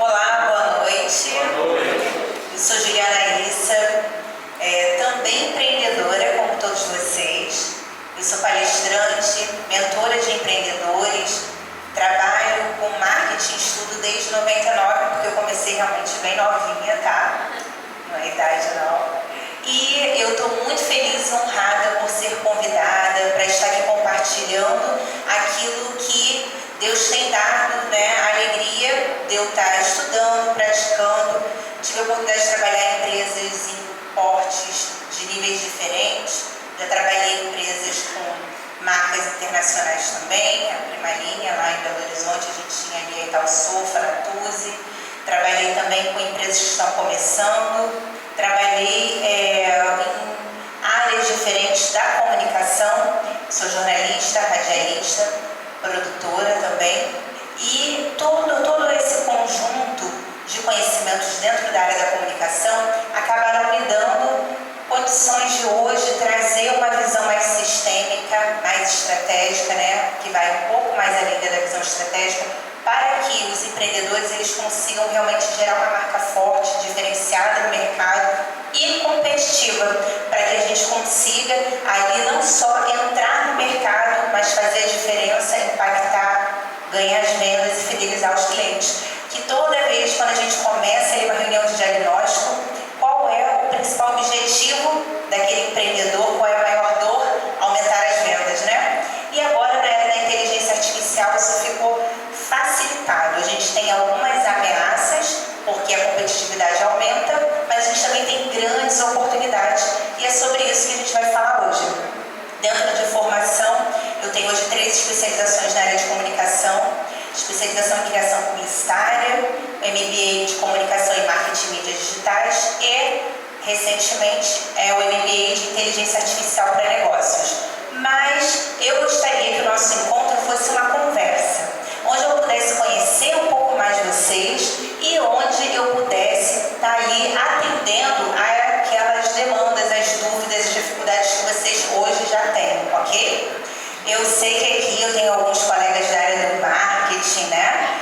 Olá, boa noite. Boa noite. Eu sou Juliana Issa, também empreendedora como todos vocês. Eu sou palestrante, mentora de empreendedores, trabalho com marketing, estudo desde 99, porque eu comecei realmente bem novinha, tá? Não é idade não. E eu estou muito feliz e honrada por ser convidada para estar aqui compartilhando aquilo que Deus tem dado, né? A alegria de eu estar estudando, praticando. Tive a oportunidade de trabalhar em empresas em portes de níveis diferentes. Já trabalhei em empresas com marcas internacionais também, a Prima Linha, lá em Belo Horizonte, a gente tinha ali a Italsul, Fanatuzzi. Trabalhei também com empresas que estão começando. Trabalhei em áreas diferentes da comunicação, sou jornalista, radialista, produtora também, e todo esse conjunto de conhecimentos dentro da área da comunicação acabaram me dando condições de hoje trazer uma visão mais sistêmica, mais estratégica, né, que vai um pouco mais além da visão estratégica, para que os empreendedores eles consigam realmente gerar uma marca forte, diferenciada no mercado e competitiva, para que a gente consiga ali não só entrar no mercado, mas fazer a diferença, impactar, ganhar as vendas e fidelizar os clientes. Que toda vez quando a gente começa ali uma reunião de diagnóstico, qual é o principal objetivo daquele empreendedor, qual é a maior dor? Aumentar as vendas, né? E agora na era da inteligência artificial isso ficou facilitado. A gente tem algumas ameaças, porque a competitividade aumenta, mas a gente também tem grandes oportunidades e é sobre isso que a gente vai falar hoje. Dentro de formação, eu tenho hoje 3 especializações na área de comunicação, especialização em criação publicitária, MBA de comunicação e marketing e mídias digitais e, recentemente, o MBA de inteligência artificial para negócios. Mas eu gostaria que o nosso encontro fosse uma conversa, onde eu pudesse conhecer um pouco mais de vocês e onde eu pudesse estar ali atendendo aquelas demandas, as dúvidas, as dificuldades que vocês hoje já têm, ok? Eu sei que aqui eu tenho alguns colegas da área do marketing, né?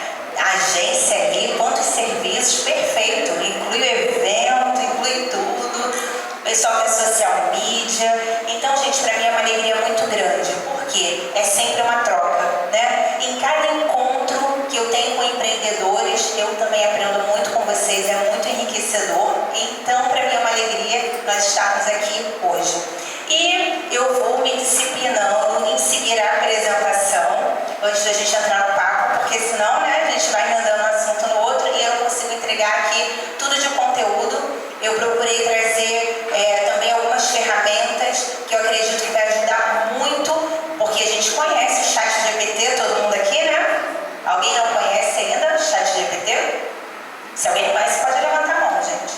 Agência ali, quantos serviços, perfeito, inclui o evento, inclui tudo, pessoal que é social media. Então, gente, para mim é uma alegria muito grande, porque é sempre uma troca, né? Em cada encontro que eu tenho com empreendedores, eu também aprendo muito com vocês, é muito enriquecedor. Então, para mim é uma alegria nós estarmos aqui hoje. E eu vou me disciplinando em seguir a apresentação, antes da gente entrar no papo, porque senão, né, a gente vai emendando um assunto no outro e eu não consigo entregar aqui tudo de conteúdo. Eu procurei trazer também algumas ferramentas que eu acredito que vai ajudar muito, porque a gente conhece o ChatGPT, todo mundo aqui, né? Alguém não conhece ainda o ChatGPT? Se alguém não conhece, pode levantar a mão, gente.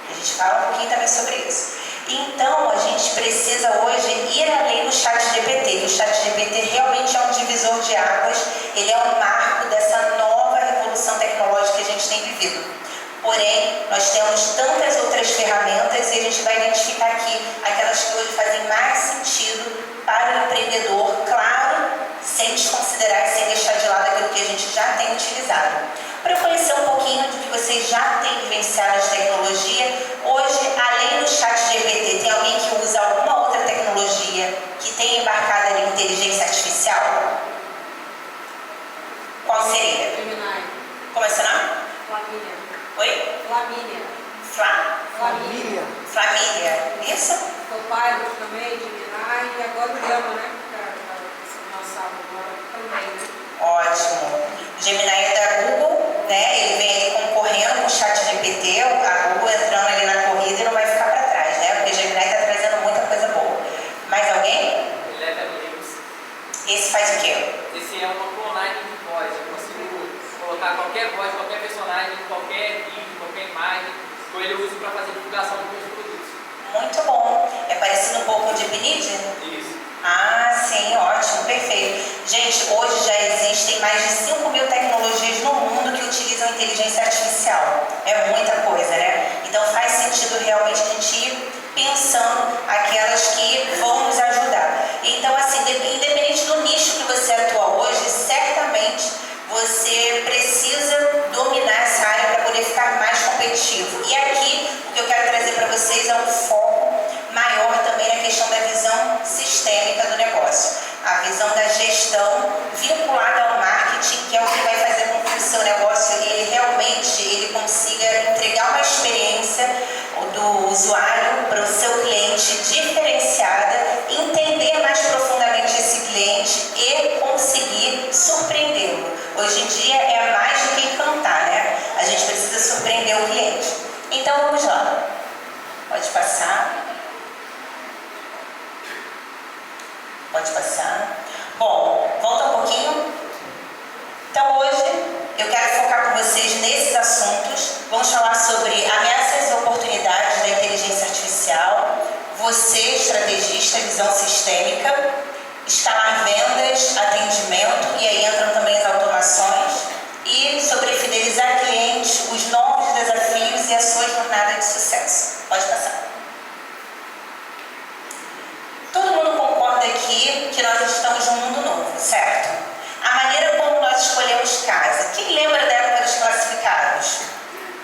A gente fala um pouquinho também sobre isso. Então, a gente precisa hoje ir além do ChatGPT, que o ChatGPT realmente é um divisor de águas, ele é um marco dessa nova revolução tecnológica que a gente tem vivido. Porém, nós temos tantas outras ferramentas e a gente vai identificar aqui aquelas que hoje fazem mais sentido para o empreendedor, claro, sem desconsiderar, sem deixar de lado aquilo que a gente já tem utilizado. Para eu conhecer um pouquinho do que vocês já têm vivenciado de tecnologia, hoje, além do ChatGPT, tem alguém que usa alguma outra tecnologia que tenha embarcado ali inteligência artificial? Qual seria? Gemini. Como é seu nome? Flamínia. Oi? Flamínia. Flamínia. Flamínia. Isso? Copilot também, Gemini e agora o Gama, né? Para lançar agora também, né? Ótimo. Gemini é da Google, né? Ele vem ali concorrendo com o ChatGPT, a Google entrando ali na corrida e não vai ficar para trás, né? Porque Gemini está trazendo muita coisa boa. Mais alguém? Esse faz o quê? Esse é uma clonagem de voz. Eu consigo colocar qualquer voz, qualquer personagem, qualquer vídeo, qualquer imagem. Então ele usa para fazer divulgação dos meus produtos. Muito bom. É parecido um pouco de Pinid? Isso. Ah, sim, ótimo, perfeito. Gente, hoje já existem mais de 5.000 tecnologias no mundo que utilizam inteligência artificial. É muita coisa, né? Então faz sentido realmente a gente ir pensando aquelas que vão nos ajudar. Então, assim, independente do nicho que você atua hoje, certamente você precisa dominar essa área para você, estrategista, visão sistêmica, escalar vendas, atendimento, e aí entram também as automações, e sobre fidelizar clientes, os novos desafios e a sua jornada de sucesso. Pode passar. Todo mundo concorda aqui que nós estamos num mundo novo, certo? A maneira como nós escolhemos casa. Quem lembra da época dos classificados?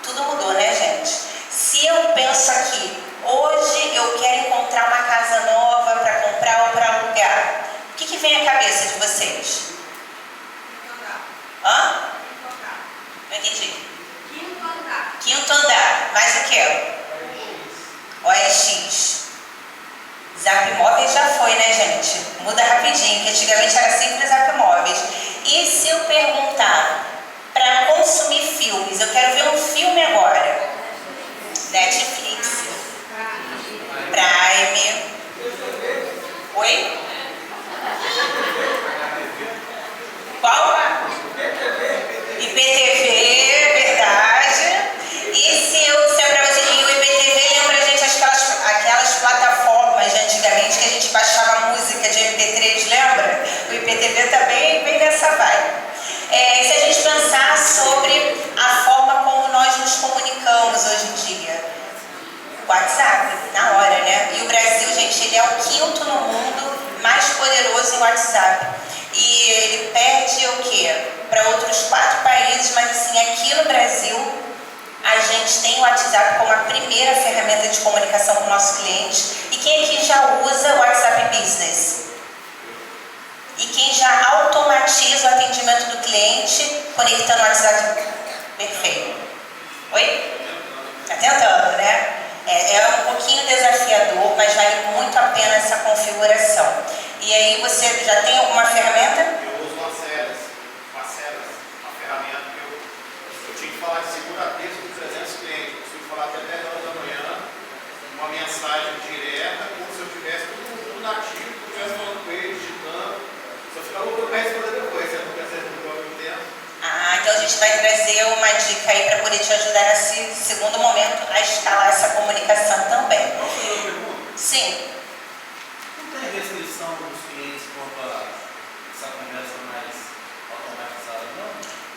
Tudo mudou, né, gente? Se eu penso aqui, hoje eu quero encontrar uma casa nova para comprar ou para alugar, o que vem à cabeça de vocês? Hã? Não entendi. Quinto andar. Mais o quê? OLX. Zap Móveis já foi, né, gente? Muda rapidinho, que antigamente era sempre Zap Móveis. E se eu perguntar para consumir filmes, eu quero ver um filme agora? Netflix. Prime. Oi? Qual? IPTV, verdade. E se é para você ir, o IPTV lembra a gente aquelas plataformas de antigamente que a gente baixava música de MP3, lembra? O IPTV também vem nessa vibe. Se a gente pensar sobre a forma como nós nos comunicamos hoje em dia, WhatsApp, na hora, né? E o Brasil, gente, ele é o quinto no mundo mais poderoso em WhatsApp. E ele perde o quê? Para outros 4 países, mas assim, aqui no Brasil, a gente tem o WhatsApp como a primeira ferramenta de comunicação com o nosso cliente. E quem aqui já usa o WhatsApp Business? E quem já automatiza o atendimento do cliente conectando o WhatsApp? Perfeito. Oi? Tá tentando, né? É um pouquinho desafiador, mas vale muito a pena essa configuração. E aí você já tem alguma ferramenta? Eu uso uma ferramenta que eu tinha que falar de segunda a terça com 300 clientes. Eu consigo falar até 10 horas da manhã, uma mensagem direta, como se eu tivesse tudo nativo, se eu estivesse falando com ele, digitando. Se eu ficar louco, eu peço para depois, você não percebe o que eu entendo. Então a gente vai trazer uma dica aí para poder te ajudar nesse segundo momento a escalar essa comunicação também. Posso fazer uma pergunta? Sim. Não tem restrição dos clientes quanto a essa conversa mais automatizada, não?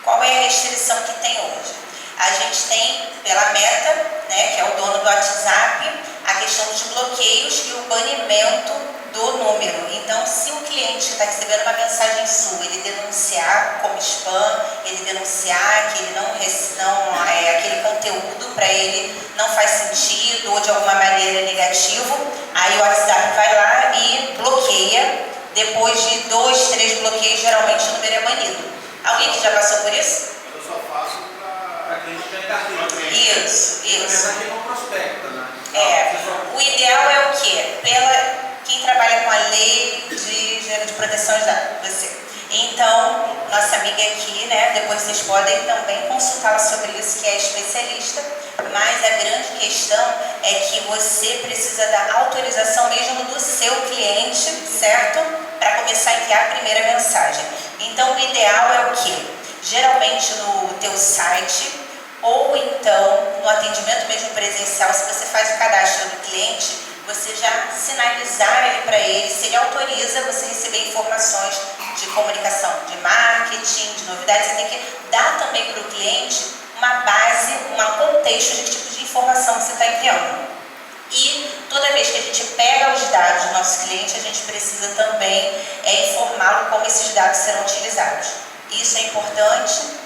Qual é a restrição que tem hoje? A gente tem, pela Meta, né, que é o dono do WhatsApp, a questão dos bloqueios e o banimento do número. Então, se o cliente está recebendo uma mensagem sua, ele denunciar como spam, ele denunciar que ele aquele conteúdo para ele não faz sentido ou de alguma maneira é negativo, aí o WhatsApp vai lá e bloqueia. Depois de 2, 3 bloqueios, geralmente o número é banido. Alguém que já passou por isso? Eu só faço para cliente que tem carteira. Isso. Na verdade, é um prospecto, né? O ideal é o quê? Quem trabalha com a lei de proteção de dados, você. Então, nossa amiga aqui, né, depois vocês podem também consultá-la sobre isso, que é especialista, mas a grande questão é que você precisa da autorização mesmo do seu cliente, certo? Para começar a enviar a primeira mensagem. Então, o ideal é o quê? Geralmente no teu site, ou então no atendimento mesmo presencial, se você faz o cadastro do cliente, você já sinalizar ele para ele, se ele autoriza você receber informações de comunicação, de marketing, de novidades. Você tem que dar também para o cliente uma base, um contexto de que tipo de informação você está enviando. E toda vez que a gente pega os dados do nosso cliente, a gente precisa também informá-lo como esses dados serão utilizados. Isso é importante.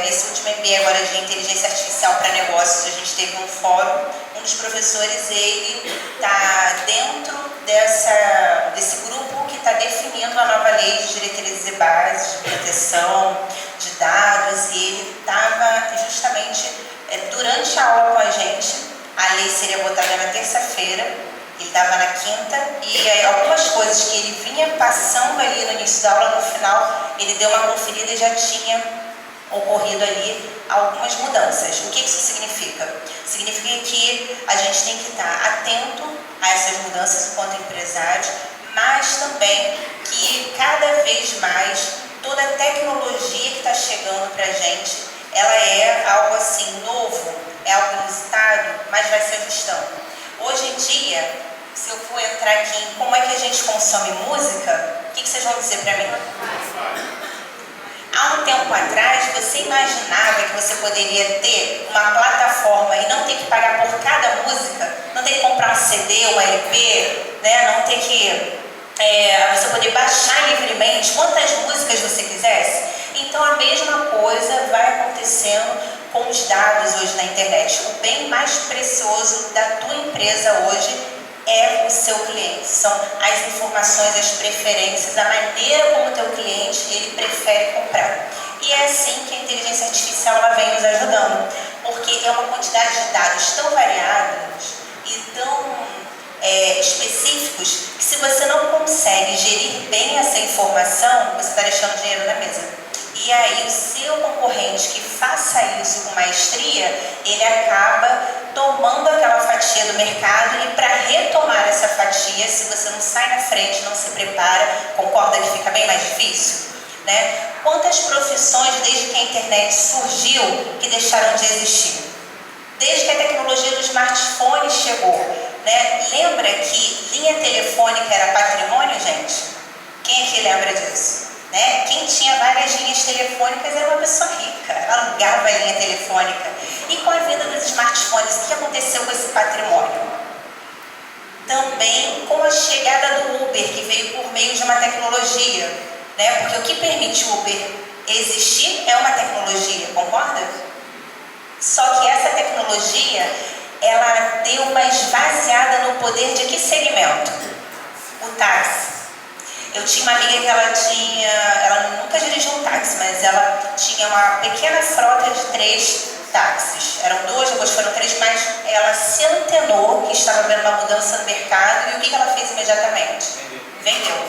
Nesse último MBA agora de inteligência artificial para negócios, a gente teve um fórum, um dos professores, ele está dentro desse grupo que está definindo a nova lei de diretrizes e bases de proteção de dados, e ele estava justamente durante a aula com a gente. A lei seria votada na terça-feira, ele estava na quinta, e algumas coisas que ele vinha passando ali no início da aula, no final, ele deu uma conferida e já tinha ocorrido ali algumas mudanças. O que isso significa? Significa que a gente tem que estar atento a essas mudanças enquanto empresários, mas também que cada vez mais toda a tecnologia que está chegando para a gente, ela é algo assim novo, é algo inusitado, mas vai se ajustando. Hoje em dia, Se eu for entrar aqui em como é que a gente consome música, o que vocês vão dizer para mim? Há um tempo atrás, você imaginava que você poderia ter uma plataforma e não ter que pagar por cada música, não ter que comprar um CD, um LP, né? Não ter que... você poder baixar livremente quantas músicas você quisesse? Então a mesma coisa vai acontecendo com os dados hoje na internet. O bem mais precioso da tua empresa hoje é o seu cliente, são as informações, as preferências, a maneira como o teu cliente ele prefere comprar. E é assim que a inteligência artificial ela vem nos ajudando, porque é uma quantidade de dados tão variados e tão específicos que se você não consegue gerir bem essa informação, você está deixando dinheiro na mesa. E aí o seu concorrente que faça isso com maestria, ele acaba tomando aquela fatia do mercado e para retomar essa fatia, se você não sai na frente, não se prepara, concorda que fica bem mais difícil? Né? Quantas profissões desde que a internet surgiu que deixaram de existir? Desde que a tecnologia do smartphone chegou, né? Lembra que linha telefônica era patrimônio, gente? Quem aqui lembra disso? Né? Quem tinha várias linhas telefônicas era uma pessoa rica, alugava a linha telefônica. E com a vinda dos smartphones, o que aconteceu com esse patrimônio? Também com a chegada do Uber, que veio por meio de uma tecnologia, né? Porque o que permite o Uber existir é uma tecnologia, concorda? Só que essa tecnologia, ela deu uma esvaziada no poder de que segmento? O táxi. Eu tinha uma amiga que ela nunca dirigiu um táxi, mas ela tinha uma pequena frota de 3 táxis. Eram 2, depois foram 3, mas ela se antenou que estava vendo uma mudança no mercado e o que ela fez imediatamente? Vendeu.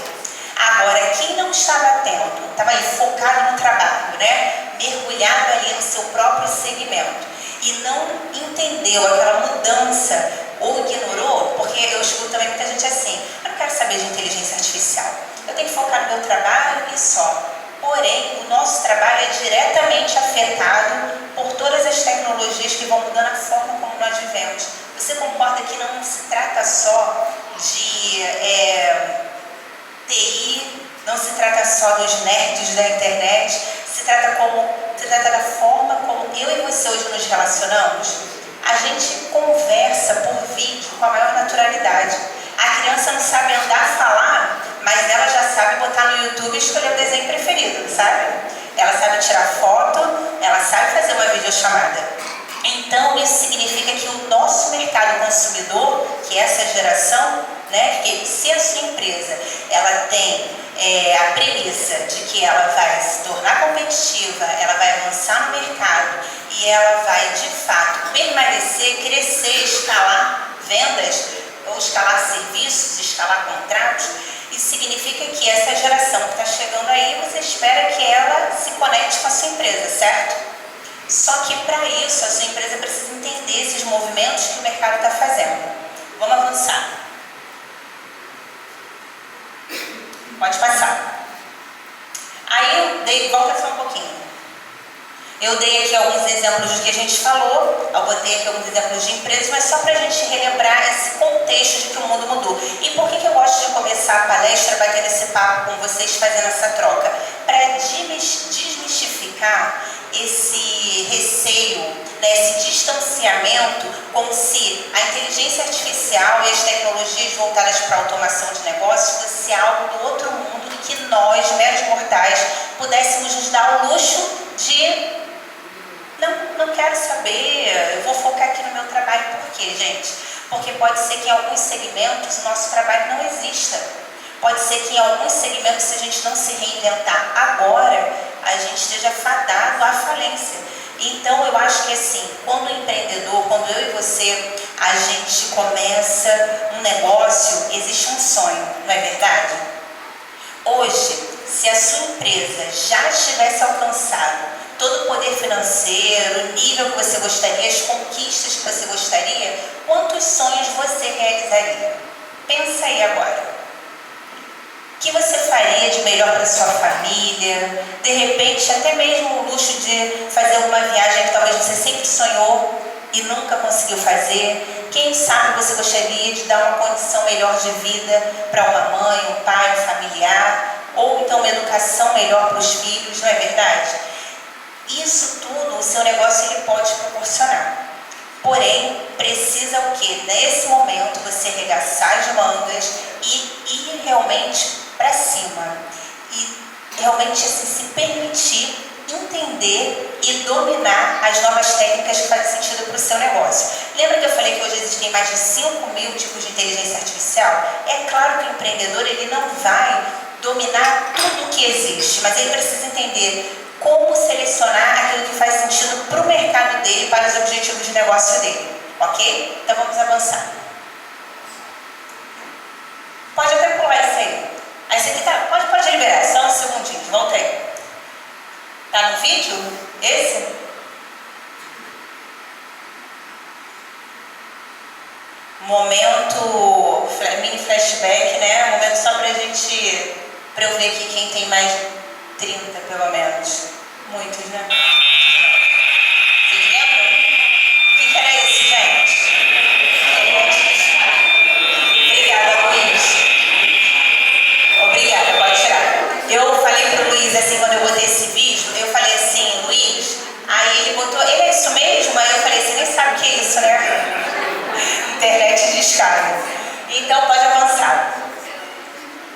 Agora, quem não estava atento, estava ali focado no trabalho, né? Mergulhado ali no seu próprio segmento e não entendeu aquela mudança ou ignorou, porque eu escuto também muita gente assim, eu não quero saber de inteligência artificial, eu tenho que focar no meu trabalho e só. Porém, o nosso trabalho é diretamente afetado por todas as tecnologias que vão mudando a forma como nós vivemos. Você concorda que não se trata só de TI, não se trata só dos nerds da internet, se trata da forma como eu e você hoje nos relacionamos? A gente conversa por vídeo com a maior naturalidade. A criança não sabe andar, falar, mas ela já sabe botar no YouTube e escolher o desenho preferido, sabe? Ela sabe tirar foto, ela sabe fazer uma videochamada. Então, isso significa que o nosso mercado consumidor, que é essa geração, né, que se a sua empresa ela tem a premissa de que ela vai se tornar competitiva, ela vai avançar no mercado e ela vai, de fato, permanecer, crescer, escalar vendas, ou escalar serviços, escalar contratos, isso significa que essa geração que está chegando aí, você espera que ela se conecte com a sua empresa, certo? Só que para isso, a sua empresa precisa entender esses movimentos que o mercado está fazendo. Vamos avançar. Pode passar. Aí volta só um pouquinho. Eu dei aqui alguns exemplos do que a gente falou, eu botei aqui alguns exemplos de empresas, mas só para a gente relembrar esse contexto de que o mundo mudou. E por que eu gosto de começar a palestra batendo esse papo com vocês, fazendo essa troca? Para desmistificar esse receio, né, esse distanciamento, como se a inteligência artificial e as tecnologias voltadas para a automação de negócios fosse algo do outro mundo e que nós, meros mortais, pudéssemos nos dar o luxo de não quero saber, eu vou focar aqui no meu trabalho. Por quê, gente? Porque pode ser que em alguns segmentos o nosso trabalho não exista. Pode ser que em alguns segmentos, se a gente não se reinventar agora, a gente esteja fadado à falência. Então, eu acho que assim, quando o empreendedor, quando eu e você, a gente começa um negócio, existe um sonho, não é verdade? Hoje, se a sua empresa já tivesse alcançado todo o poder financeiro, o nível que você gostaria, as conquistas que você gostaria, quantos sonhos você realizaria? Pensa aí agora. que você faria de melhor para sua família? De repente, até mesmo o luxo de fazer uma viagem que talvez você sempre sonhou e nunca conseguiu fazer. Quem sabe você gostaria de dar uma condição melhor de vida para uma mãe, um pai, um familiar, ou então uma educação melhor para os filhos, não é verdade? Isso tudo o seu negócio ele pode proporcionar. Porém, precisa o quê? Nesse momento você arregaçar as mangas e ir realmente para cima. E realmente assim, se permitir entender e dominar as novas técnicas que fazem sentido para o seu negócio. Lembra que eu falei que hoje existem mais de 5.000 tipos de inteligência artificial? É claro que o empreendedor ele não vai dominar tudo o que existe, mas ele precisa entender como selecionar aquilo que faz sentido para o mercado dele, para os objetivos de negócio dele. Ok? Então vamos avançar. Pode até pular isso aí. Aí você fica, pode liberar, só um segundinho, volta aí. Tá no vídeo? Esse? Momento, mini flashback, né? Momento só pra eu ver aqui quem tem mais de 30, pelo menos. Muitos, né? Vocês lembram? O que era isso, gente? Obrigada, Luiz. Obrigada, pode tirar. Eu falei pro Luiz, assim, quando eu botei esse vídeo, eu falei assim, Luiz, aí ele botou, ele é isso mesmo? Aí eu falei, você nem sabe o que é isso, né? Internet de escada. Então, pode avançar.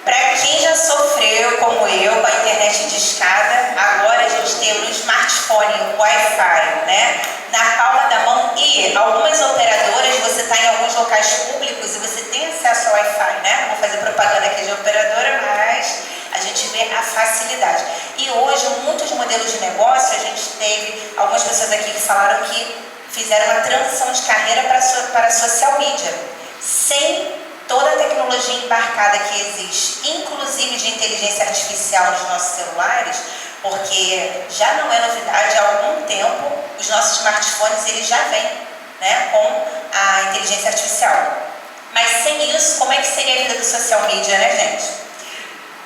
Para quem já sofreu, como eu, com a internet de escada, agora a gente tem no smartphone Wi-Fi, né? Na palma da mão e algumas operadoras, você está em alguns locais públicos e você tem acesso ao Wi-Fi, né? Não vou fazer propaganda aqui de operadora, mas a gente vê a facilidade. E hoje, muitos modelos de negócio, a gente teve algumas pessoas aqui que falaram que fizeram uma transição de carreira para social media, sem toda a tecnologia embarcada que existe, inclusive de inteligência artificial nos nossos celulares, porque já não é novidade, há algum tempo os nossos smartphones eles já vêm, né, com a inteligência artificial. Mas sem isso, como é que seria a vida do social media, né, gente?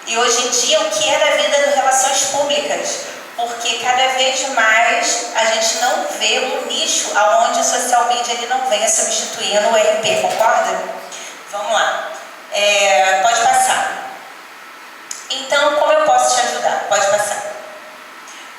E hoje em dia, o que é da vida das relações públicas? Porque cada vez mais a gente não vê um nicho onde o social media ele não venha substituindo o ERP, concorda? Vamos lá. Pode passar. Então, como eu posso te ajudar? Pode passar.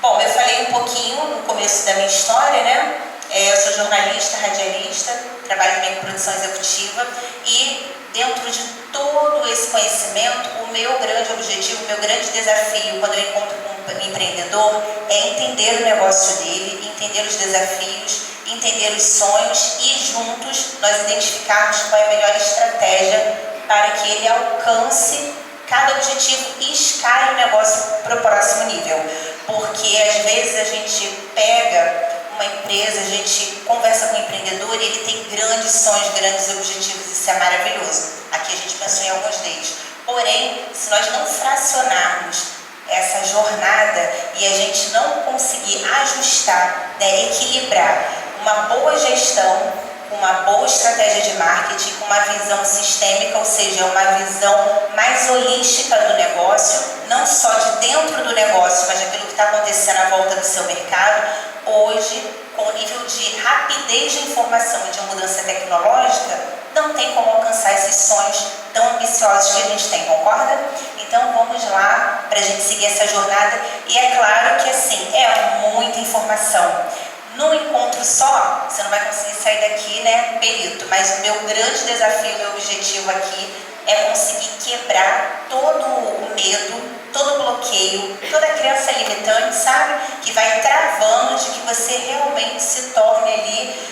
Bom, eu falei um pouquinho no começo da minha história, né? Eu sou jornalista, radialista, trabalho também com produção executiva e dentro de todo esse conhecimento, o meu grande objetivo, o meu grande desafio quando eu encontro com um empreendedor é entender o negócio dele, entender os desafios, entender os sonhos e juntos nós identificarmos qual é a melhor estratégia para que ele alcance cada objetivo e escale o negócio para o próximo nível. Porque às vezes a gente pega uma empresa, a gente conversa com o empreendedor e ele tem grandes sonhos, grandes objetivos, isso é maravilhoso. Aqui a gente pensou em alguns deles. Porém, se nós não fracionarmos essa jornada e a gente não conseguir ajustar, né, equilibrar uma boa gestão, uma boa estratégia de marketing, com uma visão sistêmica, ou seja, uma visão mais holística do negócio, não só de dentro do negócio, mas daquilo que está acontecendo à volta do seu mercado. Hoje, com o nível de rapidez de informação e de mudança tecnológica, não tem como alcançar esses sonhos tão ambiciosos que a gente tem, concorda? Então vamos lá para a gente seguir essa jornada. E é claro que assim, é muita informação. Num encontro só, você não vai conseguir sair daqui, né, perito, mas o meu grande desafio, o meu objetivo aqui é conseguir quebrar todo o medo, todo o bloqueio, toda a crença limitante, sabe? Que vai travando de que você realmente se torne ali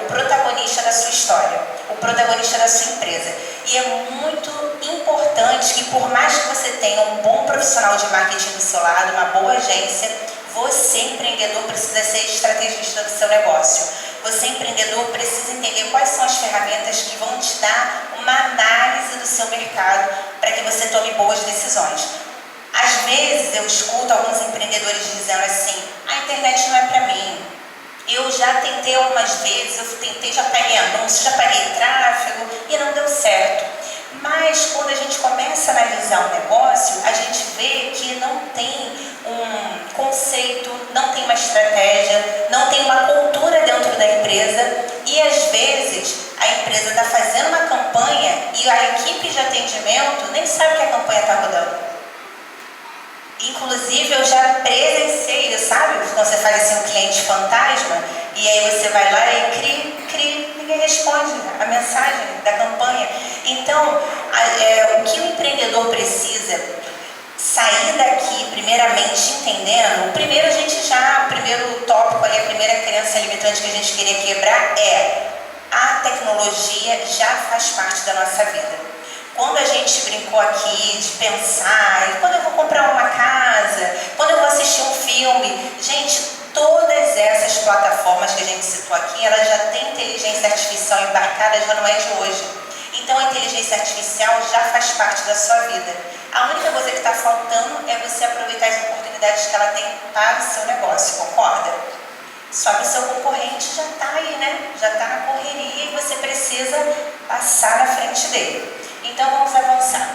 o protagonista da sua história, o protagonista da sua empresa. E é muito importante que por mais que você tenha um bom profissional de marketing do seu lado, uma boa agência, você, empreendedor, precisa ser estrategista do seu negócio. Você, empreendedor, precisa entender quais são as ferramentas que vão te dar uma análise do seu mercado para que você tome boas decisões. Às vezes eu escuto alguns empreendedores dizendo assim, a internet não é para mim. Eu já tentei algumas vezes, já paguei anúncio, já paguei tráfego e não deu certo. Mas quando a gente começa a analisar o negócio, a gente vê que não tem um conceito, não tem uma estratégia, não tem uma cultura dentro da empresa e às vezes a empresa está fazendo uma campanha e a equipe de atendimento nem sabe que a campanha está rodando. Inclusive eu já presenciei, sabe? Quando você faz assim um cliente fantasma e aí você vai lá e cria, ninguém responde a mensagem da campanha. Então, o que o empreendedor precisa sair daqui, primeiramente entendendo, o primeiro tópico ali, a primeira crença limitante que a gente queria quebrar é: a tecnologia já faz parte da nossa vida. Quando a gente brincou aqui de pensar, quando eu vou comprar uma casa, quando eu vou assistir um filme, gente, todas essas plataformas que a gente citou aqui, elas já têm inteligência artificial embarcada, já não é de hoje. Então a inteligência artificial já faz parte da sua vida. A única coisa que está faltando é você aproveitar as oportunidades que ela tem para o seu negócio, concorda? Só que o seu concorrente já está aí, né? Já está na correria e você precisa passar na frente dele. Então vamos avançar.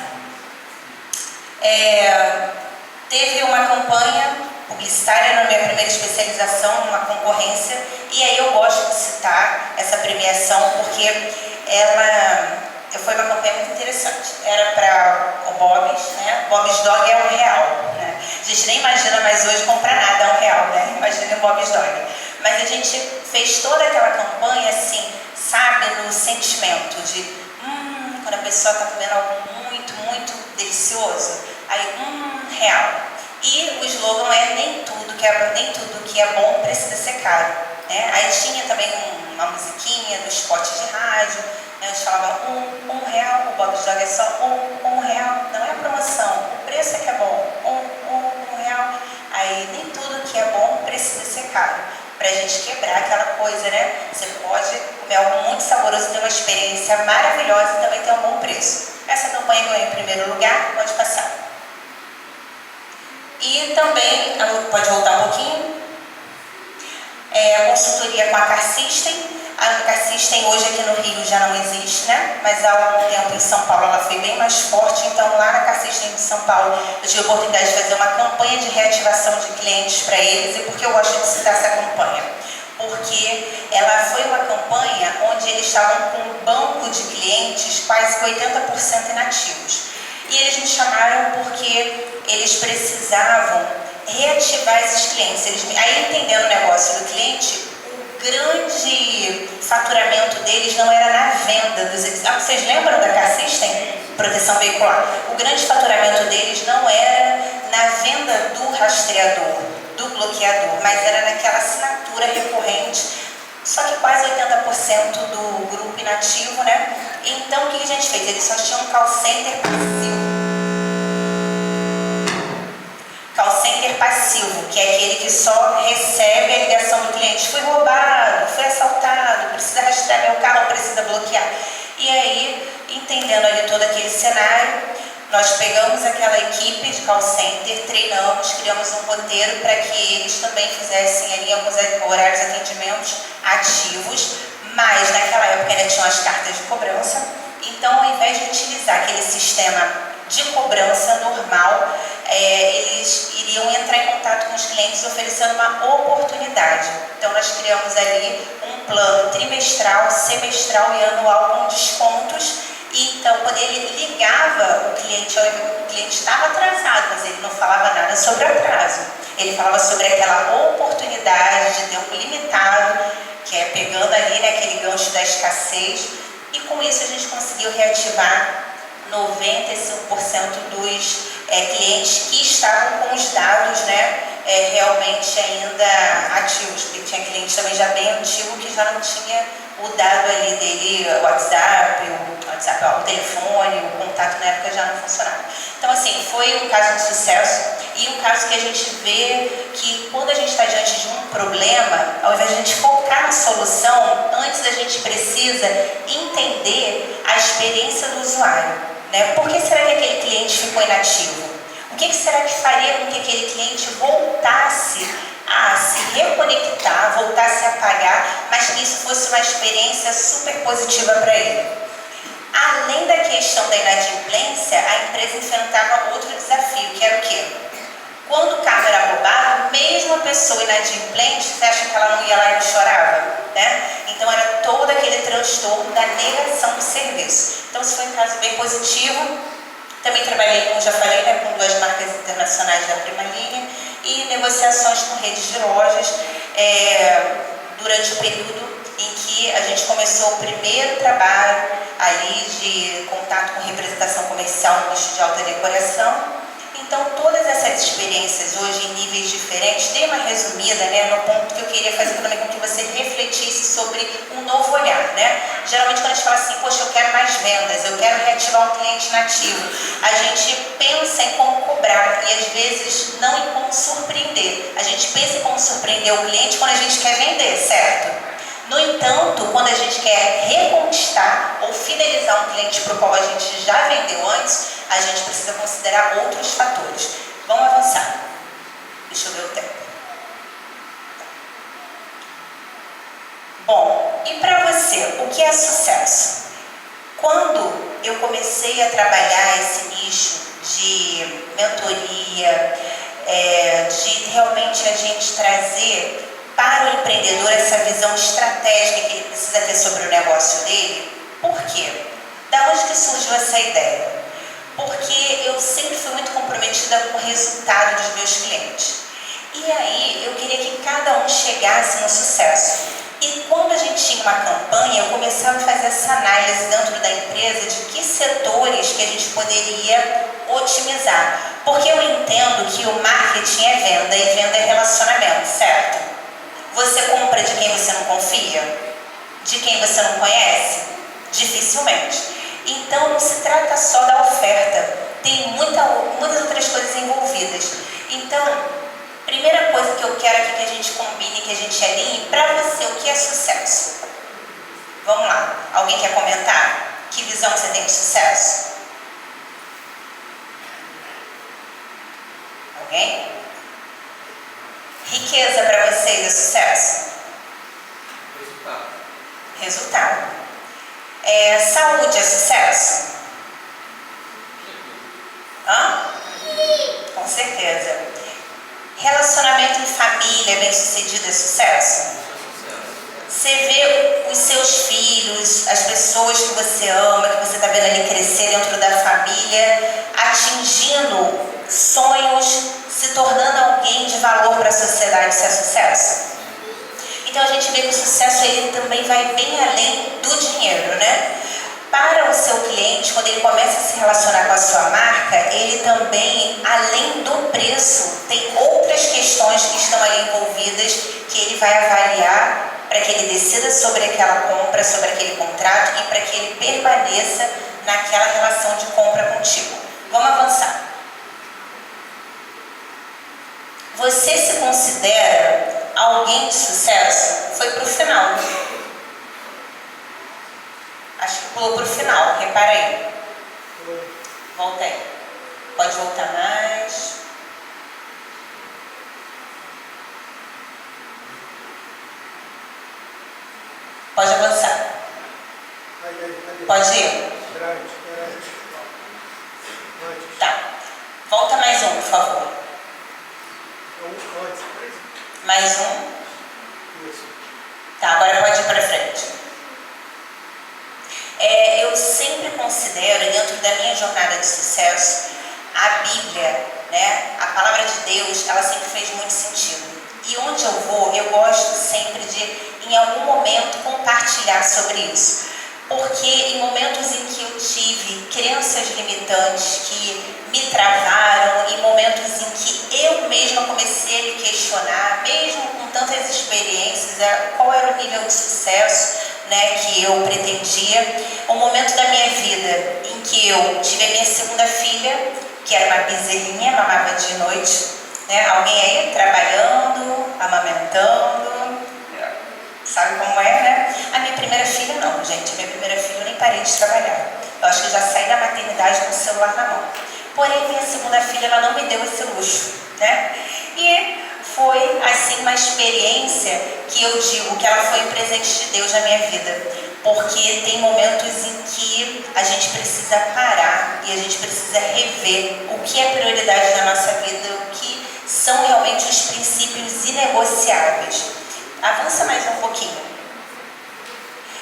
Teve uma campanha publicitária na minha primeira especialização, numa concorrência, e aí eu gosto de citar essa premiação porque ela foi uma campanha muito interessante. Era para o Bob's, né? Bob's Dog é R$1, né? A gente nem imagina mais hoje comprar nada a R$1, né? Imagina o Bob's Dog. Mas a gente fez toda aquela campanha assim, sabe, no sentimento de quando a pessoa está comendo algo muito, muito delicioso, aí R$1. E o slogan é nem tudo que é bom precisa ser caro, né? Aí tinha também uma musiquinha no spot de rádio, né? A gente falava R$1, o Bob's Dog é só R$1, não é a promoção, o preço é que é bom, R$1. Aí nem tudo que é bom precisa ser caro, pra gente quebrar aquela coisa, né? Você pode comer algo muito saboroso, ter uma experiência maravilhosa e também ter um bom preço. Essa campanha ganhou em primeiro lugar, pode passar. E também, pode voltar um pouquinho, a consultoria com a Car System. A Car System hoje aqui no Rio já não existe, né? Mas há algum tempo em São Paulo ela foi bem mais forte. Então lá na Car System de São Paulo eu tive a oportunidade de fazer uma campanha de reativação de clientes para eles. E por que eu gosto de citar essa campanha? Porque ela foi uma campanha onde eles estavam com um banco de clientes quase que 80% inativos. E eles me chamaram porque eles precisavam reativar esses clientes. Aí entendendo o negócio do cliente, o grande faturamento deles não era na venda dos... vocês lembram da Car System? Proteção veicular. O grande faturamento deles não era na venda do rastreador, do bloqueador, mas era naquela assinatura recorrente, só que quase 80% do grupo inativo, né? Então o que a gente fez? Eles só tinham um call center passivo. Call center passivo, que é aquele que só recebe a ligação do cliente. Fui roubado, fui assaltado, precisa rastrear meu carro, precisa bloquear. E aí, entendendo ali todo aquele cenário, nós pegamos aquela equipe de call center, treinamos, criamos um roteiro para que eles também fizessem ali alguns horários de atendimentos ativos, mas naquela época ainda tinham as cartas de cobrança. Então, ao invés de utilizar aquele sistema de cobrança normal, eles iriam entrar em contato com os clientes oferecendo uma oportunidade. Então nós criamos ali um plano trimestral, semestral e anual com descontos. E então quando ele ligava o cliente estava atrasado, mas ele não falava nada sobre atraso. Ele falava sobre aquela oportunidade de tempo limitado, que é pegando ali naquele gancho da escassez. E com isso a gente conseguiu reativar 95% dos clientes que estavam com os dados, né, realmente ainda ativos, porque tinha cliente também já bem antigo que já não tinha o dado ali dele, o WhatsApp, o telefone, o contato na época já não funcionava. Então assim, foi um caso de sucesso e um caso que a gente vê que quando a gente está diante de um problema, ao invés de a gente focar na solução, antes a gente precisa entender a experiência do usuário. Por que será que aquele cliente ficou inativo? O que será que faria com que aquele cliente voltasse a se reconectar, voltasse a pagar, mas que isso fosse uma experiência super positiva para ele? Além da questão da inadimplência, a empresa enfrentava outro desafio, que era o quê? Quando o carro era roubado, mesmo a pessoa inadimplente, você acha que ela não ia lá e não chorava, né? Então era todo aquele transtorno da negação do serviço. Então isso foi um caso bem positivo. Também trabalhei, como já falei, né, com 2 marcas internacionais da Prima Linha e negociações com redes de lojas durante o período em que a gente começou o primeiro trabalho ali de contato com representação comercial no nicho de alta decoração. Então, todas essas experiências hoje em níveis diferentes, dei uma resumida, né, no ponto que eu queria fazer também com que você refletisse sobre um novo olhar, né? Geralmente quando a gente fala assim, poxa, eu quero mais vendas, eu quero reativar um cliente nativo, a gente pensa em como cobrar e às vezes não em como surpreender. A gente pensa em como surpreender o cliente quando a gente quer vender, certo? No entanto, quando a gente quer reconquistar ou fidelizar um cliente para o qual a gente já vendeu antes, a gente precisa considerar outros fatores. Vamos avançar. Deixa eu ver o tempo. Bom, e para você, o que é sucesso? Quando eu comecei a trabalhar esse nicho de mentoria, de realmente a gente trazer para o empreendedor essa visão estratégica que ele precisa ter sobre o negócio dele, por quê? Da onde que surgiu essa ideia? Porque eu sempre fui muito comprometida com o resultado dos meus clientes. E aí eu queria que cada um chegasse no sucesso. E quando a gente tinha uma campanha, eu começava a fazer essa análise dentro da empresa de que setores que a gente poderia otimizar. Porque eu entendo que o marketing é venda e venda é relacionamento, certo? Você compra de quem você não confia? De quem você não conhece? Dificilmente. Então, não se trata só da oferta. Tem muitas outras coisas envolvidas. Então, primeira coisa que eu quero aqui que a gente combine, que a gente alinhe, para você, o que é sucesso? Vamos lá. Alguém quer comentar? Que visão você tem de sucesso? Alguém? Riqueza para vocês é sucesso? Resultado. Saúde é sucesso? Com certeza. Relacionamento em família bem sucedido é sucesso? Você vê os seus filhos, as pessoas que você ama, que você está vendo ali crescer dentro da família, atingindo sonhos, se tornando alguém de valor para a sociedade, isso é sucesso? Então a gente vê que o sucesso ele também vai bem além do dinheiro, né? Para o seu cliente, quando ele começa a se relacionar com a sua marca, ele também, além do preço, tem outras questões que estão ali envolvidas que ele vai avaliar para que ele decida sobre aquela compra, sobre aquele contrato e para que ele permaneça naquela relação de compra contigo. Vamos avançar. Você se considera alguém de sucesso? Foi para o final. Acho que pulou para o final, repara aí. Volta aí. Pode voltar mais. Pode avançar. Pode ir? Tá. Volta mais um, por favor. Mais um. Tá, agora pode ir para frente. Eu sempre considero, dentro da minha jornada de sucesso, a Bíblia, né, a palavra de Deus, ela sempre fez muito sentido. E onde eu vou, eu gosto sempre de, em algum momento, compartilhar sobre isso. Porque em momentos em que eu tive crenças limitantes que me travaram, em momentos em que eu mesma comecei a me questionar, mesmo com tantas experiências, qual era o nível de sucesso, né, que eu pretendia. Um momento da minha vida em que eu tive a minha segunda filha, que era uma bezerrinha, mamava de noite, né? Alguém aí trabalhando, amamentando, sabe como é, né? A minha primeira filha não, gente. A minha primeira filha eu nem parei de trabalhar. Eu acho que eu já saí da maternidade com o celular na mão. Porém, minha segunda filha, ela não me deu esse luxo, né? E foi assim uma experiência que eu digo que ela foi um presente de Deus na minha vida, porque tem momentos em que a gente precisa parar e a gente precisa rever o que é prioridade na nossa vida, o que são realmente os princípios inegociáveis. Avança mais um pouquinho.